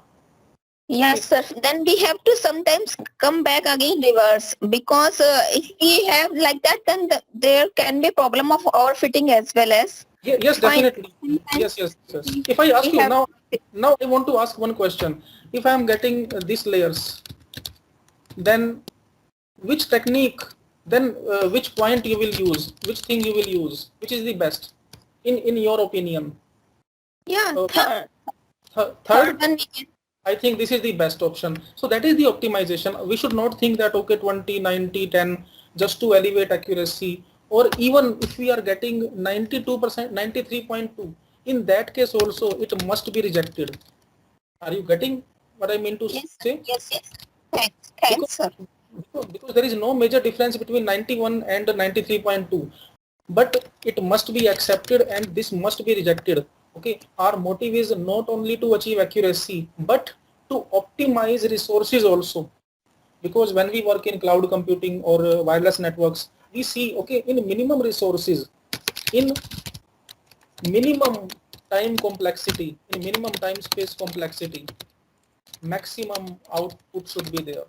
Yes, sir. Then we have to sometimes come back again reverse, because if we have like that, then there can be problem of overfitting as well as. Yes, Fine. definitely. Yes. If I ask We you have- now I want to ask one question. If I am getting these layers, then which technique, then which point you will use, which thing you will use, which is the best in your opinion? Yeah, Third, third one we can. I think this is the best option. So that is the optimization. We should not think that okay 20, 90, 10 just to elevate accuracy, or even if we are getting 92%, 93.2, in that case also it must be rejected. Are you getting what I mean to Yes, say? yes. Thanks, sir. because there is no major difference between 91 and 93.2, but it must be accepted and this must be rejected. Okay, our motive is not only to achieve accuracy but to optimize resources also, because when we work in cloud computing or wireless networks, we see, okay, in minimum resources, in minimum time complexity, in minimum time space complexity, maximum output should be there.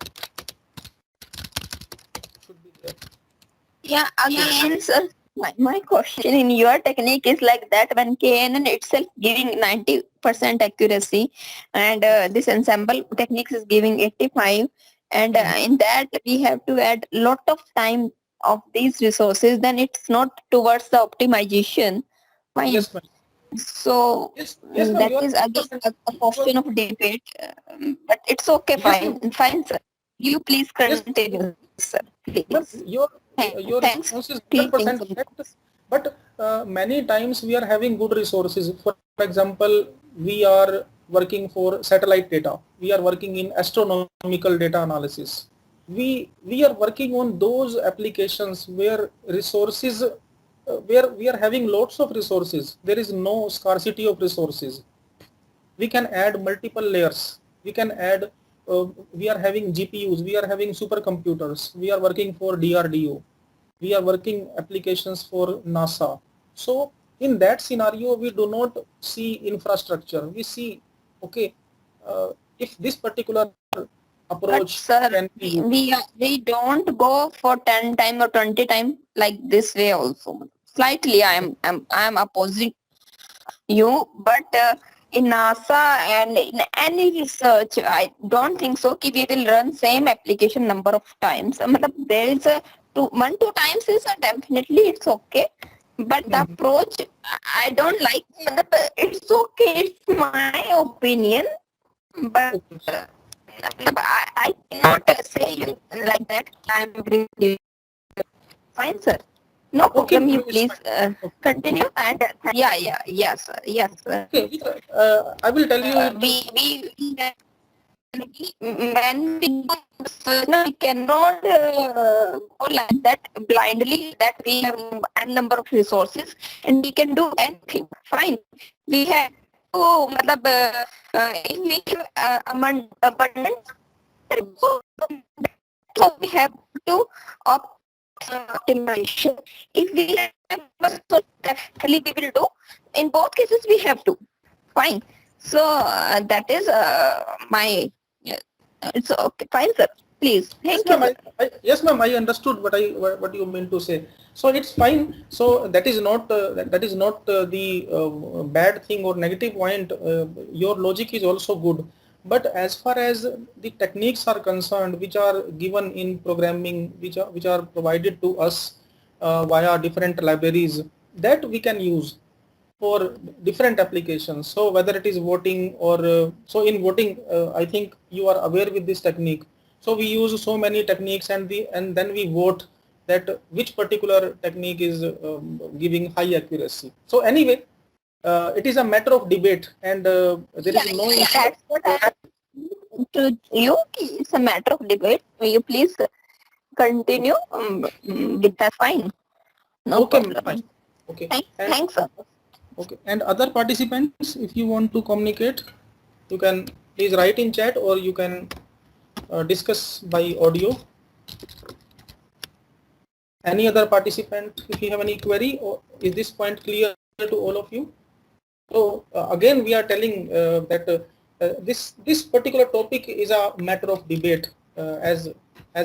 Yeah, again, sir, my question in your technique is like that when KNN itself giving 90% accuracy and this ensemble techniques is giving 85, and in that we have to add lot of time of these resources, then it's not towards the optimization. Fine. Yes, ma'am. So Yes, ma'am, that you are is again 100%. a question of debate, but it's okay, Yes, fine, fine, sir. You please yes, continue, sir, ma'am, please. your Thanks. response is Please think 100% correct, but many times we are having good resources. For example, we are working for satellite data. We are working in astronomical data analysis. We are working on those applications where resources, where we are having lots of resources. There is no scarcity of resources. We can add multiple layers. We can add, we are having GPUs, we are having supercomputers, we are working for DRDO, we are working applications for NASA. So in that scenario, we do not see infrastructure. We see, okay, if this particular but approach sir, can be used. we don't go for 10 time or 20 time like this way also. Slightly I am opposing you, but in NASA and in any research, I don't think so कि we will run same application number of times. मतलब there is a two times is definitely it's okay, but the approach I don't like. मतलब it's okay, it's my opinion, but I cannot say you like that. I'm agree with you. Fine, sir. No Okay, problem. You it's please fine. Okay. continue and yes, sir. Yes, sir. Okay, I will tell you it. When we do research, no, we cannot go like that blindly that we have n number of resources and we can do anything. Fine. We have to, matlab, if we have abundant, so we have to optimization. If we have, so definitely we will do. In both cases, we have to. Fine. So that is my. It's okay. Fine, sir. Please. Yes, Thank you, ma'am. sir. Yes, ma'am. I understood what you meant to say. So it's fine. So that is not that is not the bad thing or negative point. Your logic is also good. But as far as the techniques are concerned, which are given in programming, which are provided to us via different libraries, that we can use for different applications. So whether it is voting or so in voting, I think you are aware with this technique. So we use so many techniques and then we vote that which particular technique is giving high accuracy. So anyway, it is a matter of debate and there is no issue. That's what I to you. It's a matter of debate. Will you please continue with that? Fine. No Okay, problem. fine. Okay. Thanks, sir. Okay. And other participants, if you want to communicate, you can please write in chat or you can discuss by audio. Any other participant, if you have any query, or is this point clear to all of you? So again, we are telling that this particular topic is a matter of debate as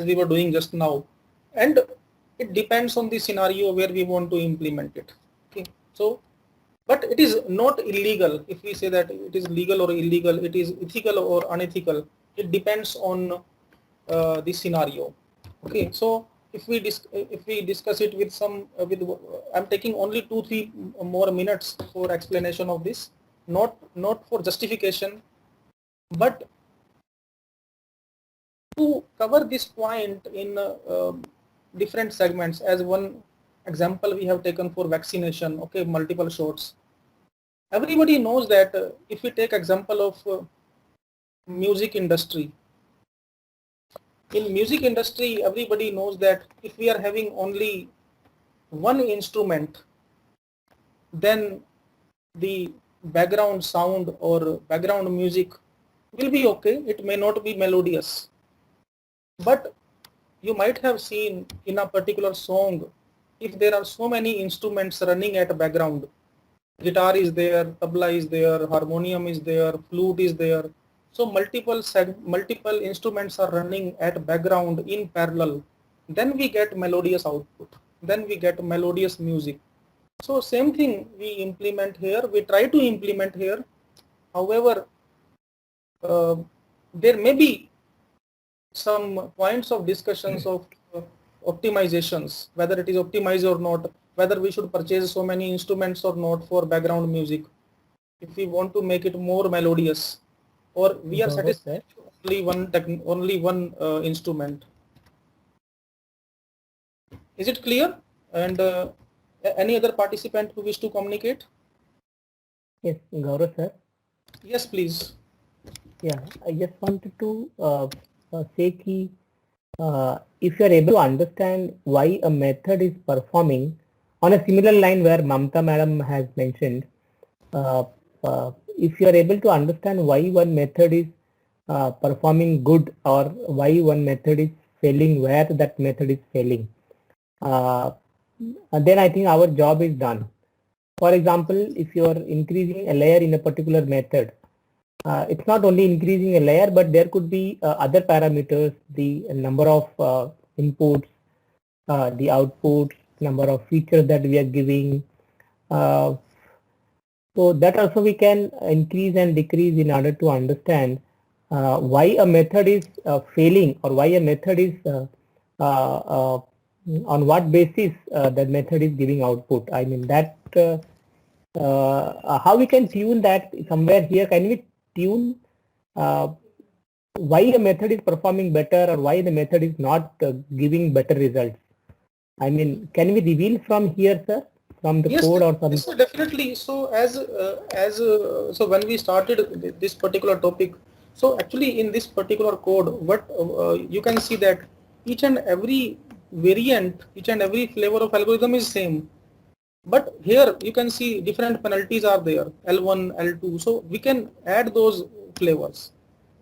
we were doing just now, and it depends on the scenario where we want to implement it. Okay, so but it is not illegal. If we say that it is legal or illegal, it is ethical or unethical, it depends on the scenario. Okay, so if we discuss it with some I'm taking only 2-3 more minutes for explanation of this, not for justification, but to cover this point in different segments. As one example we have taken for vaccination, okay, multiple shots. Everybody knows that if we take example of music industry, in music industry, everybody knows that if we are having only one instrument, then the background sound or background music will be okay. It may not be melodious, but you might have seen in a particular song, if there are so many instruments running at background, guitar is there, tabla is there, harmonium is there, flute is there. So multiple instruments are running at background in parallel. Then we get melodious output. Then we get melodious music. So same thing we implement here. We try to implement here. However, there may be some points of discussions of optimizations, whether it is optimized or not, whether we should purchase so many instruments or not for background music, if we want to make it more melodious, or we are satisfied with only one instrument. Is it clear? And any other participant who wish to communicate? Yes, Gaurav sir. Yes, please. Yeah, I just wanted to say कि if you are able to understand why a method is performing on a similar line where Mamta madam has mentioned, if you are able to understand why one method is performing good or why one method is failing where that method is failing, then I think our job is done. For example, if you are increasing a layer in a particular method, it's not only increasing a layer, but there could be other parameters, the number of inputs, the outputs, number of features that we are giving. So that also we can increase and decrease in order to understand why a method is failing or why a method is on what basis that method is giving output. I mean that how we can tune that somewhere here. Can we tune why a method is performing better or why the method is not giving better results? I mean, can we reveal from here, sir, from the code or something? Yes, definitely. So so when we started this particular topic, so actually in this particular code, what you can see that each and every variant, each and every flavor of algorithm is same. But here you can see different penalties are there, L1, L2. So we can add those flavors.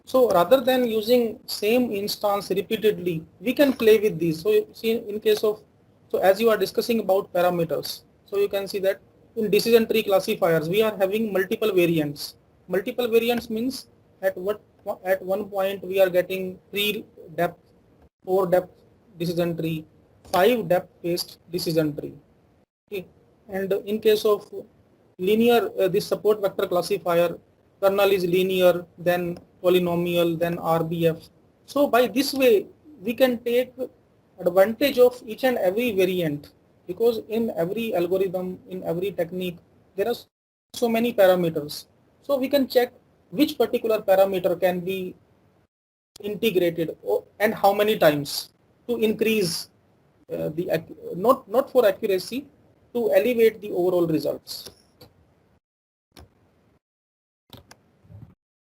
So rather than using same instance repeatedly, we can play with these. So you see in case of, so as you are discussing about parameters, so you can see that in decision tree classifiers, we are having multiple variants. Multiple variants means at one point we are getting 3 depth, 4 depth decision tree, 5 depth based decision tree. Okay. And in case of linear, this support vector classifier, kernel is linear, then polynomial, then RBF. So by this way, we can take advantage of each and every variant, because in every algorithm, in every technique, there are so many parameters. So we can check which particular parameter can be integrated and how many times to increase not for accuracy, to elevate the overall results.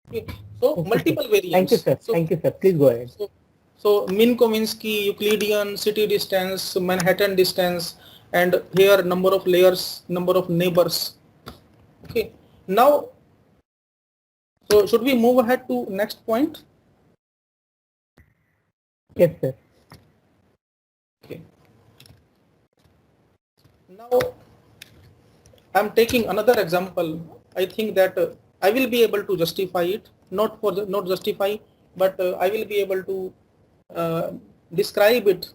Okay. So Okay, multiple sir. variants. Thank you, sir. So, Thank you, sir. Please go ahead. So Minkowski, Euclidean, city distance, Manhattan distance, and here number of layers, number of neighbors. Okay. Now, so should we move ahead to next point? Yes, sir. Okay. Now, I'm taking another example. I think that I will be able to justify it, not justify, but I will be able to describe it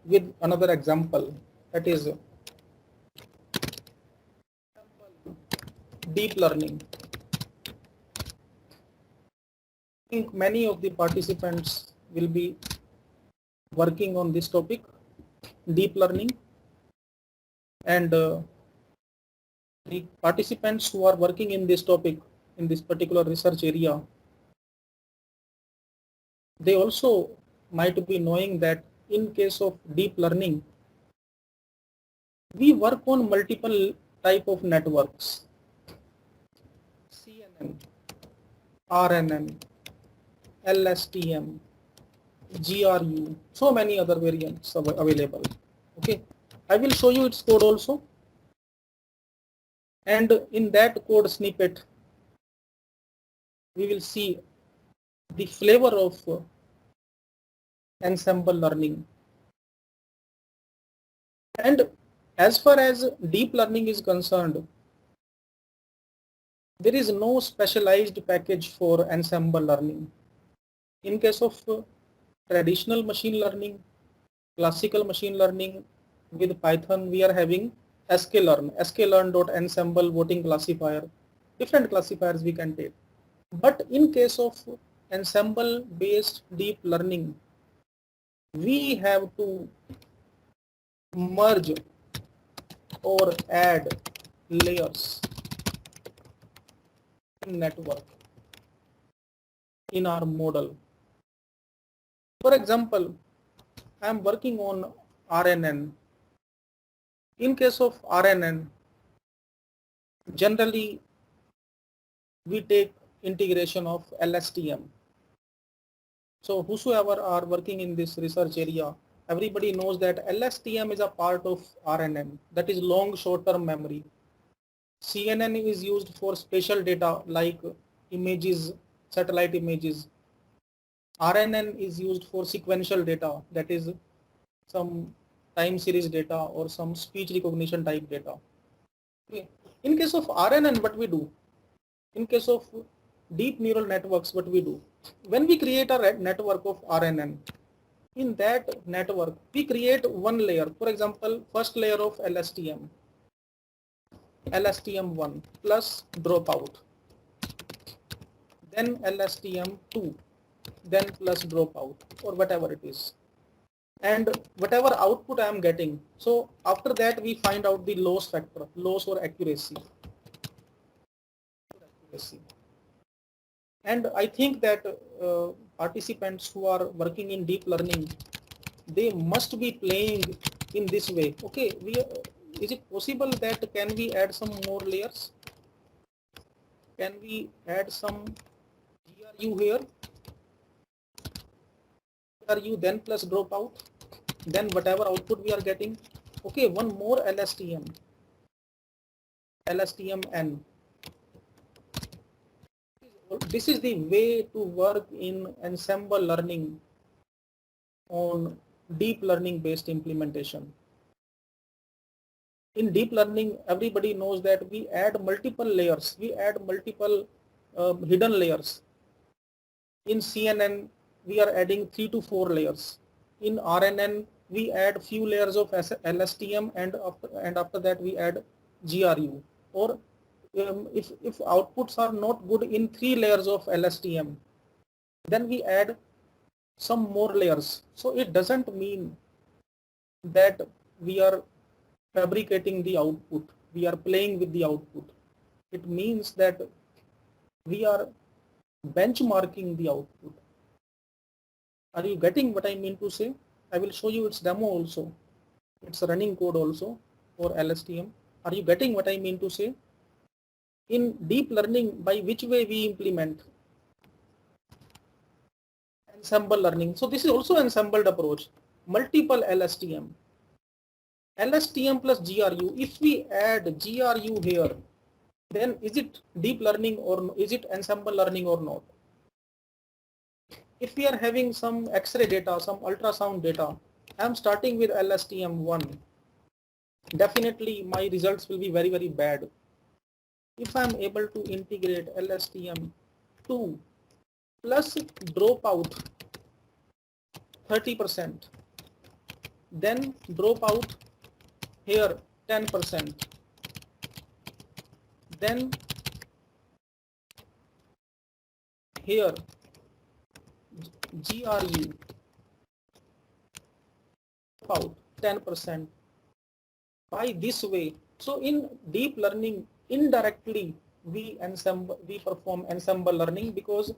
with another example. That is deep learning. I think many of the participants will be working on this topic, deep learning, and the participants who are working in this topic, in this particular research area, they also might be knowing that in case of deep learning, we work on multiple type of networks, CNN, RNN, LSTM, GRU, so many other variants available. Okay, I will show you its code also. And in that code snippet, we will see the flavor of ensemble learning. And as far as deep learning is concerned, there is no specialized package for ensemble learning. In case of traditional machine learning, classical machine learning with Python, we are having sklearn, sklearn.ensemble voting classifier, different classifiers we can take. But in case of ensemble based deep learning, we have to merge or add layers in network in our model. For example, I am working on RNN. In case of RNN, generally we take integration of LSTM. So whosoever are working in this research area, everybody knows that LSTM is a part of RNN, that is long short-term memory. CNN is used for spatial data like images, satellite images. RNN is used for sequential data, that is some time series data or some speech recognition type data. Okay. In case of RNN, what we do? In case of deep neural networks, what we do? When we create a network of RNN, in that network, we create one layer. For example, first layer of LSTM, LSTM1 plus dropout, then LSTM2, then plus dropout, or whatever it is. And whatever output I am getting, so after that we find out the loss factor, loss or accuracy. And I think that participants who are working in deep learning, they must be playing in this way. Okay, is it possible that can we add some more layers? Can we add some GRU here? GRU then plus dropout, then whatever output we are getting. Okay, one more LSTM, LSTMN. This is the way to work in ensemble learning on deep learning based implementation. In deep learning, everybody knows that we add multiple layers, we add multiple hidden layers. In CNN, we are adding 3 to 4 layers. In RNN, we add few layers of LSTM and after that we add GRU. Or if outputs are not good in 3 layers of LSTM, then we add some more layers. So it doesn't mean that we are fabricating the output, we are playing with the output. It means that we are benchmarking the output. Are you getting what I mean to say? I will show you its demo also. It's running code also for LSTM. Are you getting what I mean to say? In deep learning, by which way we implement ensemble learning? So this is also ensembled approach, multiple LSTM. LSTM plus GRU, if we add GRU here, then is it deep learning or is it ensemble learning or not? If we are having some X-ray data, some ultrasound data, I am starting with LSTM1, definitely my results will be very, very bad. If I am able to integrate LSTM2 plus dropout 30%, then dropout here 10%, then here GRU about 10%. By this way, so in deep learning, indirectly we perform ensemble learning, because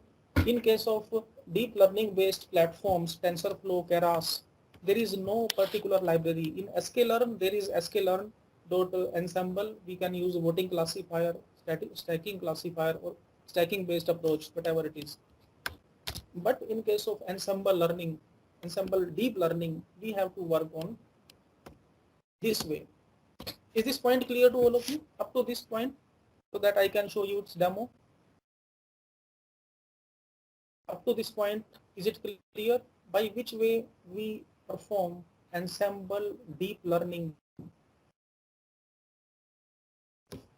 in case of deep learning based platforms, TensorFlow, Keras, there is no particular library. In sklearn, there is sklearn.ensemble. We can use voting classifier, stacking classifier, or stacking based approach, whatever it is. But in case of ensemble learning, ensemble deep learning, we have to work on this way. Is this point clear to all of you up to this point, so that I can show you its demo? Up to this point, is it clear by which way we perform ensemble deep learning?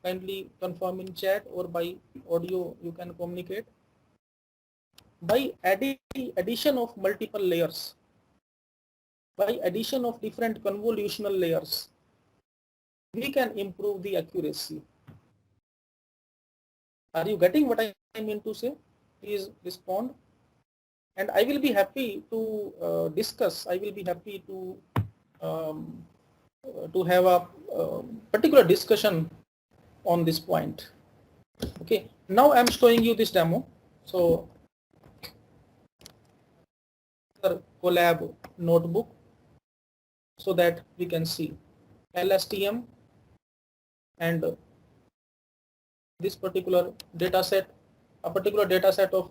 Kindly confirm in chat or by audio you can communicate. By addition of multiple layers, by addition of different convolutional layers, we can improve the accuracy. Are you getting what I mean to say? Please respond. And I will be happy to discuss. I will be happy to have a particular discussion on this point. Okay. Now I am showing you this demo. So, Colab notebook, so that we can see LSTM and this particular data set, a particular data set of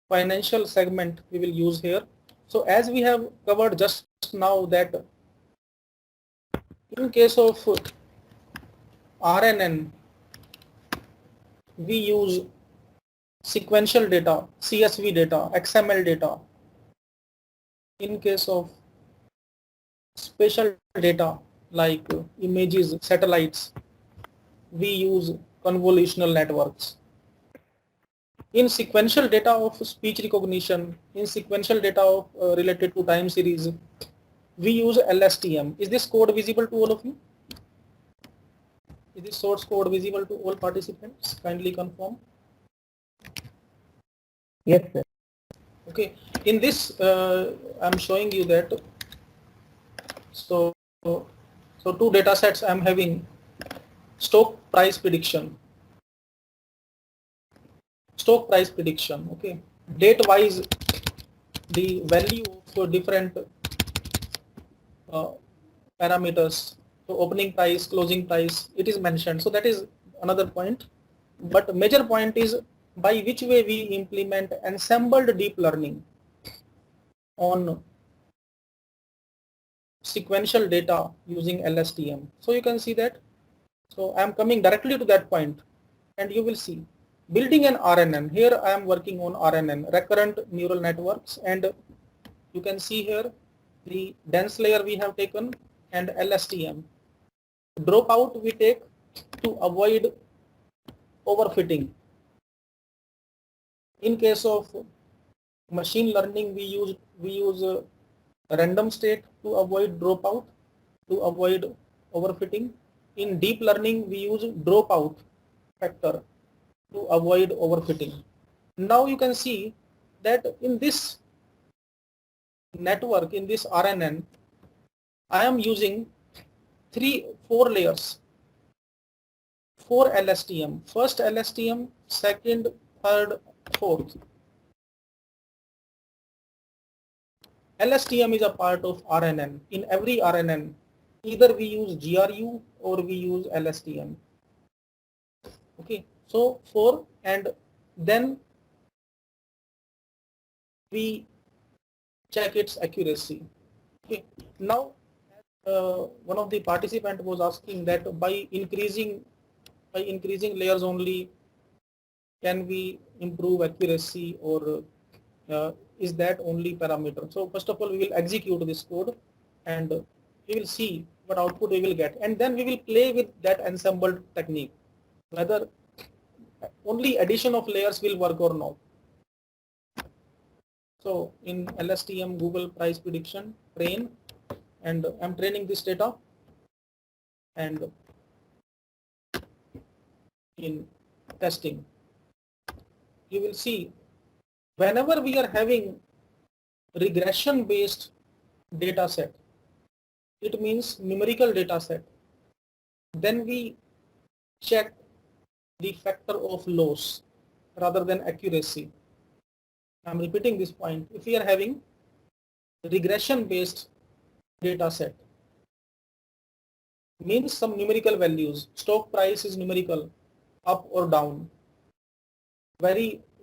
financial segment we will use here. So as we have covered just now that in case of RNN, we use sequential data, CSV data, XML data. In case of spatial data like images, satellites, we use convolutional networks. In sequential data of speech recognition, in sequential data of, related to time series, we use LSTM. Is this code visible to all of you? Is this source code visible to all participants? Kindly confirm. Yes, sir. Okay. In this, I'm showing you that. So two data sets I'm having. Stock price prediction. Stock price prediction. Okay. Date wise, the value for different parameters. So opening price, closing price, it is mentioned. So that is another point. But major point is by which way we implement ensembled deep learning on sequential data using LSTM. So you can see that. So I am coming directly to that point, and you will see building an RNN. Here I am working on RNN, recurrent neural networks, and you can see here the dense layer we have taken and LSTM. Dropout we take to avoid overfitting. In case of machine learning, we use random state to avoid dropout, to avoid overfitting. In deep learning, we use dropout factor to avoid overfitting. Now you can see that in this network, in this RNN, I am using 4 layers, 4 LSTM. First LSTM, second, third, fourth. LSTM is a part of RNN. In every RNN, either we use GRU or we use LSTM. Okay, so 4, and then we check its accuracy. Okay, now one of the participants was asking that by increasing layers only, can we improve accuracy, or is that only parameter? So first of all, we will execute this code and we will see what output we will get, and then we will play with that ensembled technique, whether only addition of layers will work or not. So in LSTM, Google price prediction, train, and I'm training this data, and in testing, you will see whenever we are having regression based data set, it means numerical data set, then we check the factor of loss rather than accuracy. I'm repeating this point. If we are having regression based data set, means some numerical values, stock price is numerical, up or down,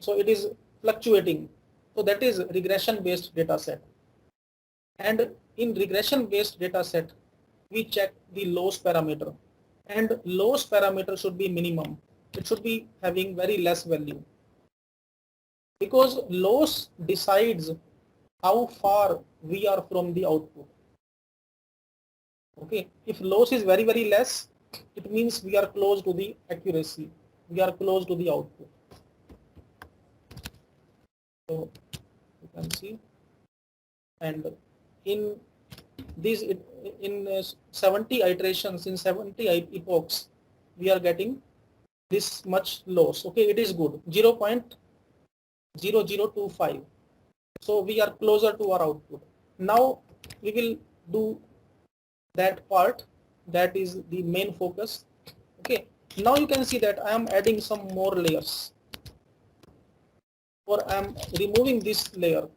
so it is fluctuating. So that is regression based data set. And in regression based data set, we check the loss parameter, and loss parameter should be minimum. It should be having very less value, because loss decides how far we are from the output. Okay, if loss is very less, it means we are close to the accuracy, we are close to the output. So you can see, and in these, in 70 iterations, in 70 epochs, we are getting this much loss. Okay, it is good, 0.0025. So we are closer to our output. Now we will do that part, that is the main focus. Okay, now you can see that I am adding some more layers, or I am removing this layer.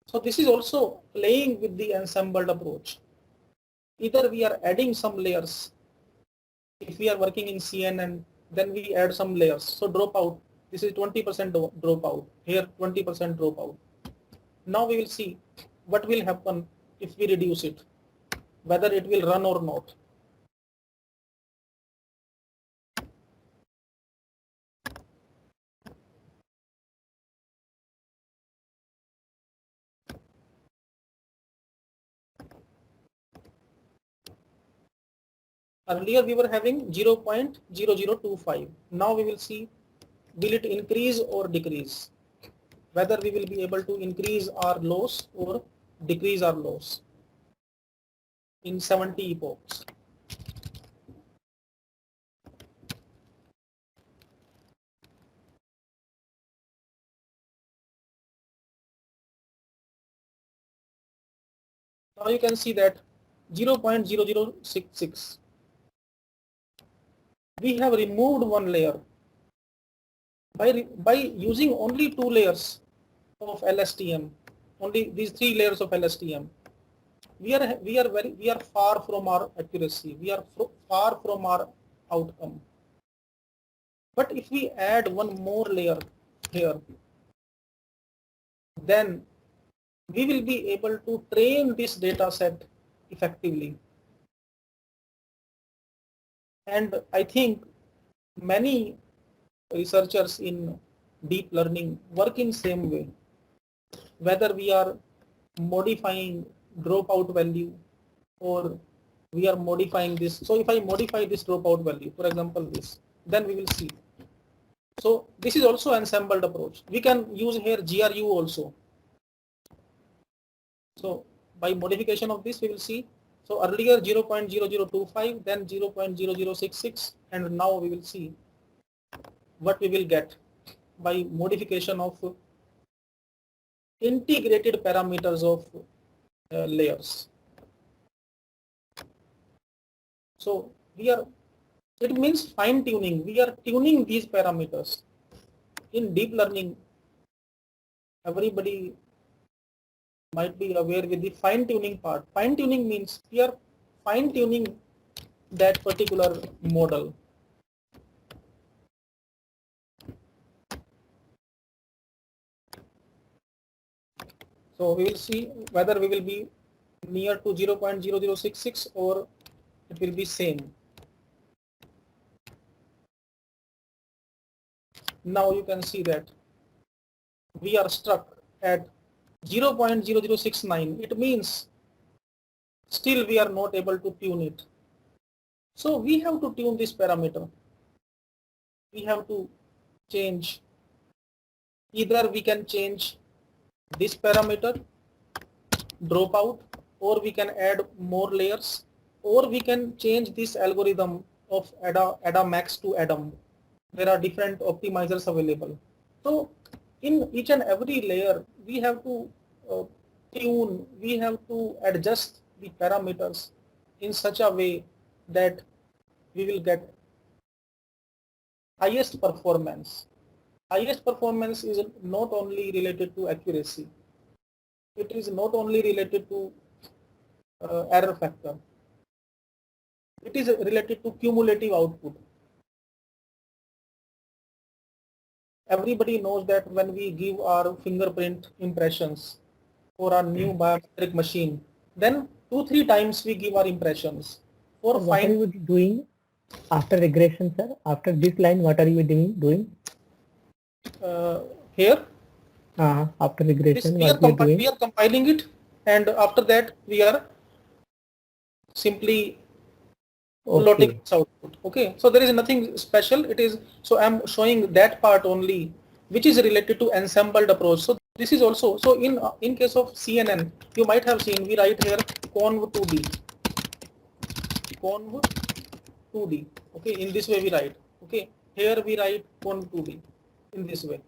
So this is also playing with the ensembled approach. Either we are adding some layers, if we are working in CNN, then we add some layers. So dropout, this is 20% dropout, here 20% dropout. Now we will see what will happen if we reduce it, whether it will run or not. Earlier we were having 0.0025. Now we will see, will it increase or decrease? Whether we will be able to increase our loss or decrease our loss in 70 epochs. Now you can see that 0.0066. We have removed one layer. By using only 2 layers of LSTM, only these 3 layers of LSTM, we are far from our accuracy. We are far from our outcome. But if we add one more layer here, then we will be able to train this data set effectively. And I think many researchers in deep learning work in same way, whether we are modifying dropout value or we are modifying this. So if I modify this dropout value, for example this, then we will see. So this is also ensembled approach. We can use here GRU also. So by modification of this, we will see. So earlier 0.0025, then 0.0066, and now we will see what we will get by modification of integrated parameters of layers. So it means fine tuning. We are tuning these parameters. In deep learning, everybody might be aware with the fine tuning part. Fine tuning means we are fine tuning that particular model. So we will see whether we will be near to 0.0066 or it will be same. Now you can see that we are stuck at 0.0069. It means still we are not able to tune it. So we have to tune this parameter. We have to change. Either we can change this parameter, dropout, or we can add more layers, or we can change this algorithm of ADA max to ADAM. There are different optimizers available. So in each and every layer, we have to tune, we have to adjust the parameters in such a way that we will get highest performance. Highest performance is not only related to accuracy. It is not only related to error factor. It is related to cumulative output. everybody knows that when we give our fingerprint impressions for our new biometric machine, then 2-3 times we give our impressions. For What are you doing after regression, sir? After this line, what are you doing? Here, after regression, we are doing? compiling it, and after that we are simply plotting its output. Okay, so there is nothing special. It is, so I'm showing that part only, which is related to ensembled approach. So this is also, so in case of CNN, you might have seen we write here conv2d, conv2d. Okay, in this way we write. Okay, here we write conv2d in this way.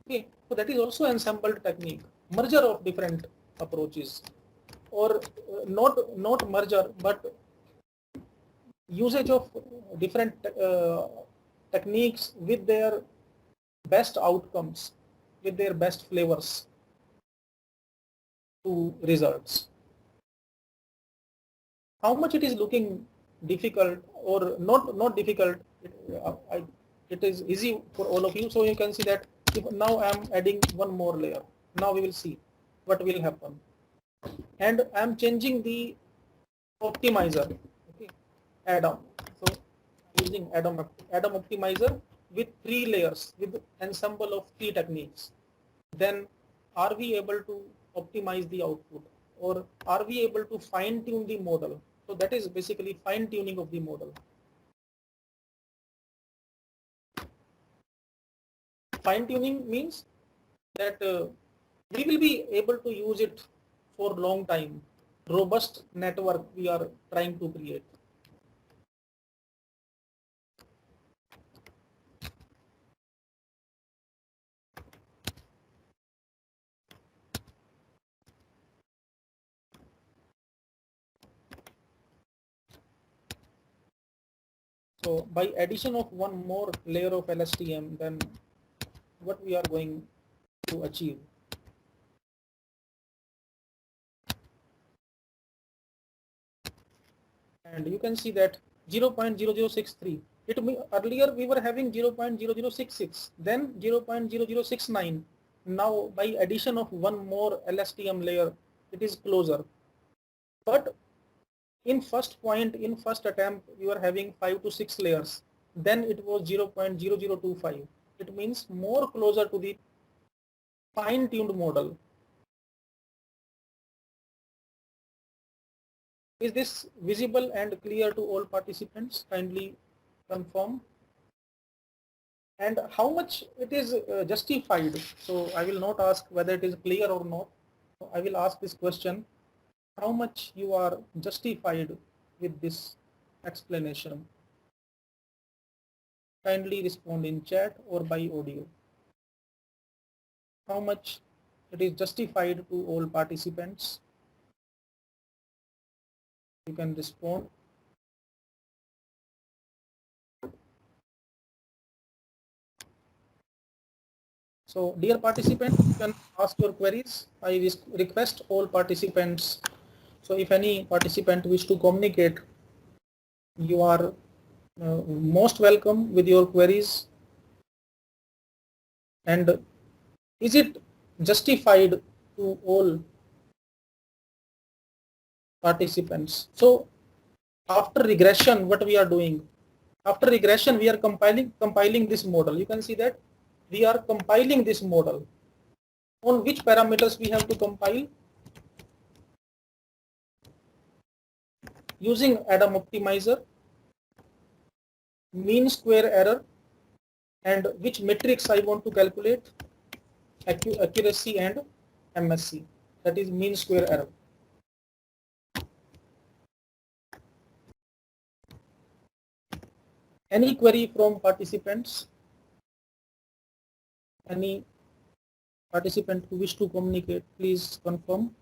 Okay, so that is also ensembled technique, merger of different approaches, or not merger, but usage of different techniques with their best outcomes, with their best flavors to results. How much it is looking difficult or not difficult, it is easy for all of you. So you can see that if now I am adding one more layer, now we will see what will happen, and I am changing the optimizer. Atom. So using Atom optimizer with 3 layers, with ensemble of 3 techniques, then are we able to optimize the output, or are we able to fine tune the model? So that is basically fine tuning of the model. Fine tuning means that we will be able to use it for long time. Robust network we are trying to create. So by addition of one more layer of LSTM, then what we are going to achieve? And you can see that 0.0063. Earlier we were having 0.0066, then 0.0069. Now by addition of one more LSTM layer, it is closer. But in first attempt, you are having 5 to 6 layers. Then it was 0.0025. It means more closer to the fine-tuned model. Is this visible and clear to all participants? Kindly confirm. And how much it is justified? So I will not ask whether it is clear or not. I will ask this question: how much you are justified with this explanation? Kindly respond in chat or by audio. How much it is justified to all participants? You can respond. So dear participants, you can ask your queries. I request all participants. So if any participant wish to communicate, you are most welcome with your queries. And is it justified to all participants? So after regression, what we are doing? After regression, we are compiling this model. You can see that we are compiling this model. On which parameters we have to compile? Using Adam optimizer, mean square error, and which metrics I want to calculate? Accuracy and MSC, that is mean square error. Any query from participants? Any participant who wish to communicate, please confirm.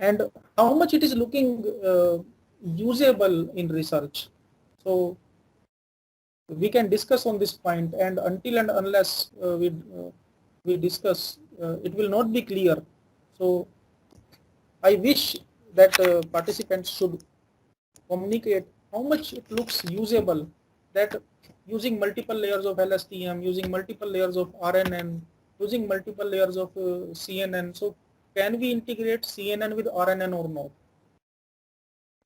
And how much it is looking usable in research? So we can discuss on this point, and until and unless we discuss, it will not be clear. So I wish that participants should communicate how much it looks usable that using multiple layers of LSTM, using multiple layers of RNN, using multiple layers of CNN. So can we integrate CNN with RNN or not?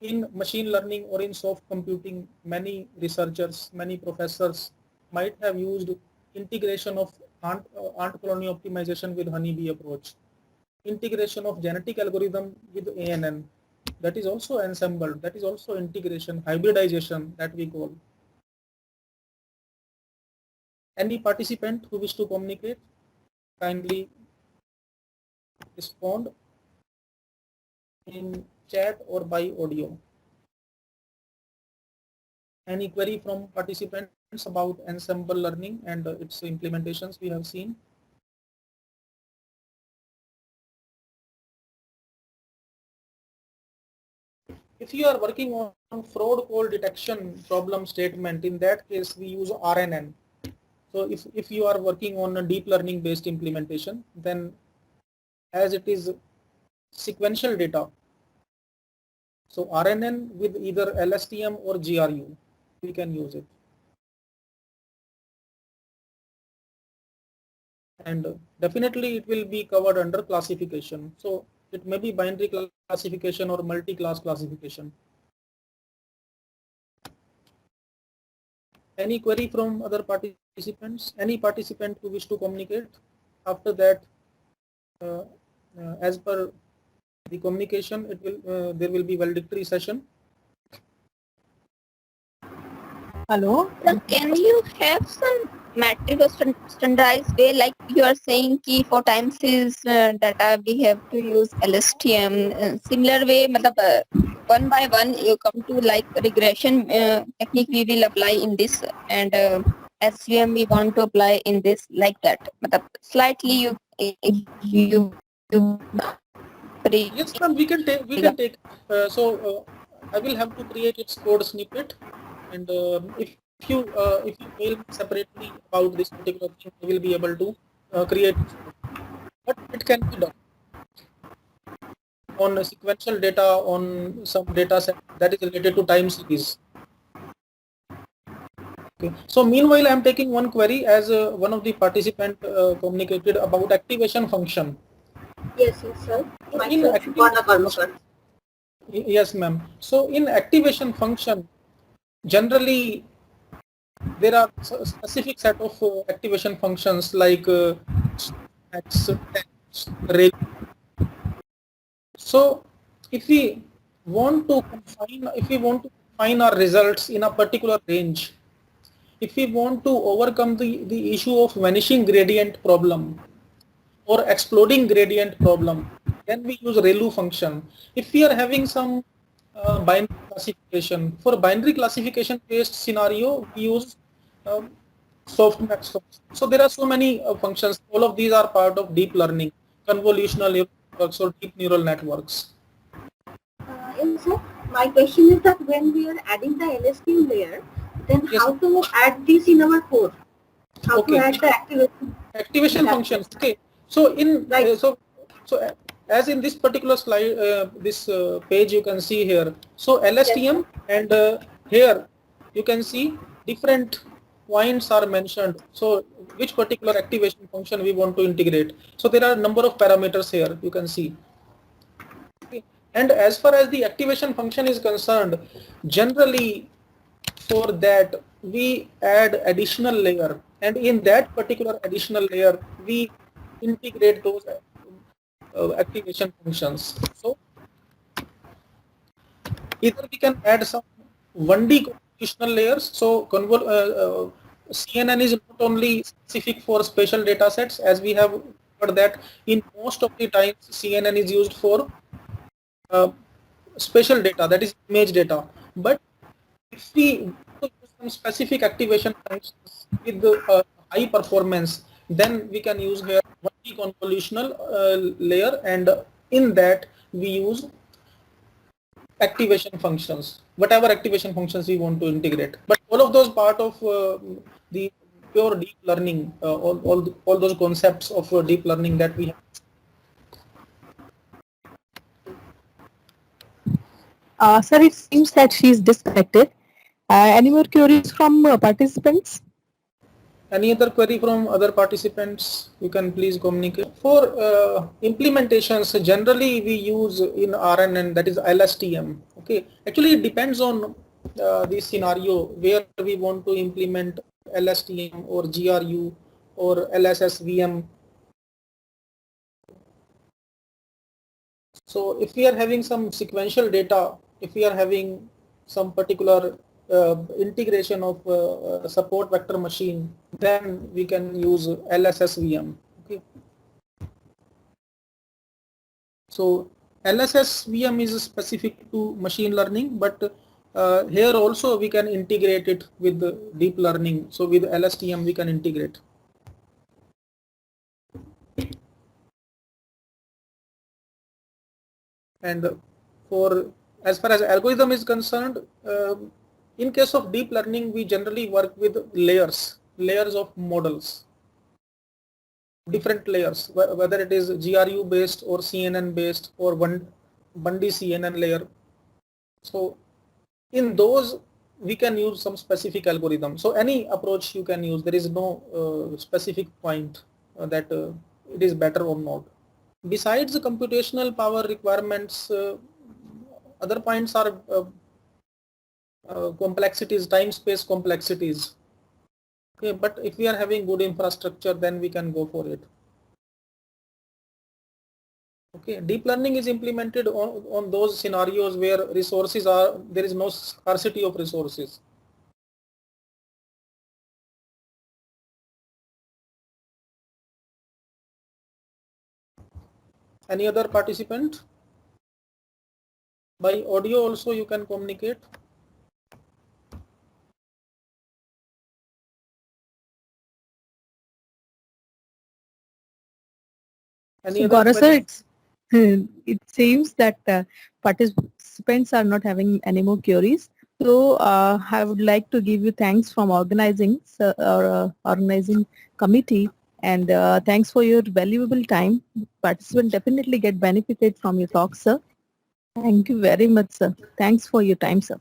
In machine learning or in soft computing, many researchers, many professors might have used integration of ant colony optimization with honeybee approach, integration of genetic algorithm with ANN. That is also ensemble. That is also integration, hybridization that we call. Any participant who wish to communicate, kindly respond in chat or by audio. Any query from participants about ensemble learning and its implementations we have seen? If you are working on fraud call detection problem statement, in that case we use RNN. So if you are working on a deep learning based implementation, then as it is sequential data, so RNN with either LSTM or GRU, we can use it. And definitely it will be covered under classification. So it may be binary classification or multi-class classification. Any query from other participants? Any participant who wish to communicate? After that, as per the communication, it will there will be valedictory session. Hello? So can you have some metric or standardized way, like you are saying key for time series data we have to use LSTM, similar way, matlab, one by one you come to like regression technique we will apply in this, and SVM we want to apply in this, like that. Matlab, slightly you Yes, ma'am, we can take. I will have to create its code snippet, and if you mail me separately about this particular thing, I will be able to create it. But it can be done on sequential data, on some data set that is related to time series. Okay. So meanwhile, I am taking one query as one of the participant communicated about activation function. Yes, sir. Yes, ma'am. So in activation function, generally there are specific set of activation functions like X, text, array. So if we want to confine our results in a particular range, if we want to overcome the issue of vanishing gradient problem or exploding gradient problem, then we use ReLU function. If we are having some binary classification, for binary classification based scenario, we use softmax function. So there are so many functions. All of these are part of deep learning, convolutional networks or deep neural networks. Yes, sir. My question is that when we are adding the LSTM layer, then Yes. how to add this in our code? How to add the activation functions? Okay. So in as in this particular slide, this page you can see here. So LSTM, and here you can see different points are mentioned. So which particular activation function we want to integrate. So there are a number of parameters here you can see. Okay. And as far as the activation function is concerned, generally for that we add additional layer, and in that particular additional layer we integrate those activation functions. So either we can add some 1D convolutional layers. So CNN is not only specific for spatial data sets, as we have heard that in most of the times CNN is used for spatial data, that is image data. But if we use some specific activation functions with the high performance, then we can use here 1D convolutional layer, and in that we use activation functions, whatever activation functions we want to integrate. But all of those part of the pure deep learning, all those concepts of deep learning that we have. Sir, it seems that she is disconnected. Any more queries from participants? Any other query from other participants? You can please communicate. For implementations, generally we use in RNN, that is LSTM. Okay, actually it depends on the scenario where we want to implement LSTM or GRU or LSSVM. So if we are having some sequential data, if we are having some particular integration of support vector machine, then we can use LSSVM. Okay. So LSSVM is specific to machine learning, but here also we can integrate it with the deep learning. So with LSTM we can integrate. And for as far as algorithm is concerned, in case of deep learning, we generally work with layers of models, different layers, whether it is GRU based or CNN based or Bundy CNN layer. So in those we can use some specific algorithm. So any approach you can use. There is no specific point that it is better or not. Besides the computational power requirements, other points are complexities, time space complexities. Okay, but if we are having good infrastructure, then we can go for it. Okay, deep learning is implemented on those scenarios where resources are, there is no scarcity of resources. Any other participant? By audio also you can communicate. Any other Gaurav sir, queries? it seems that participants are not having any more queries. So I would like to give you thanks from organizing organizing committee, and thanks for your valuable time. Participants definitely get benefited from your talk, sir. Thank you very much, sir. Thanks for your time, sir.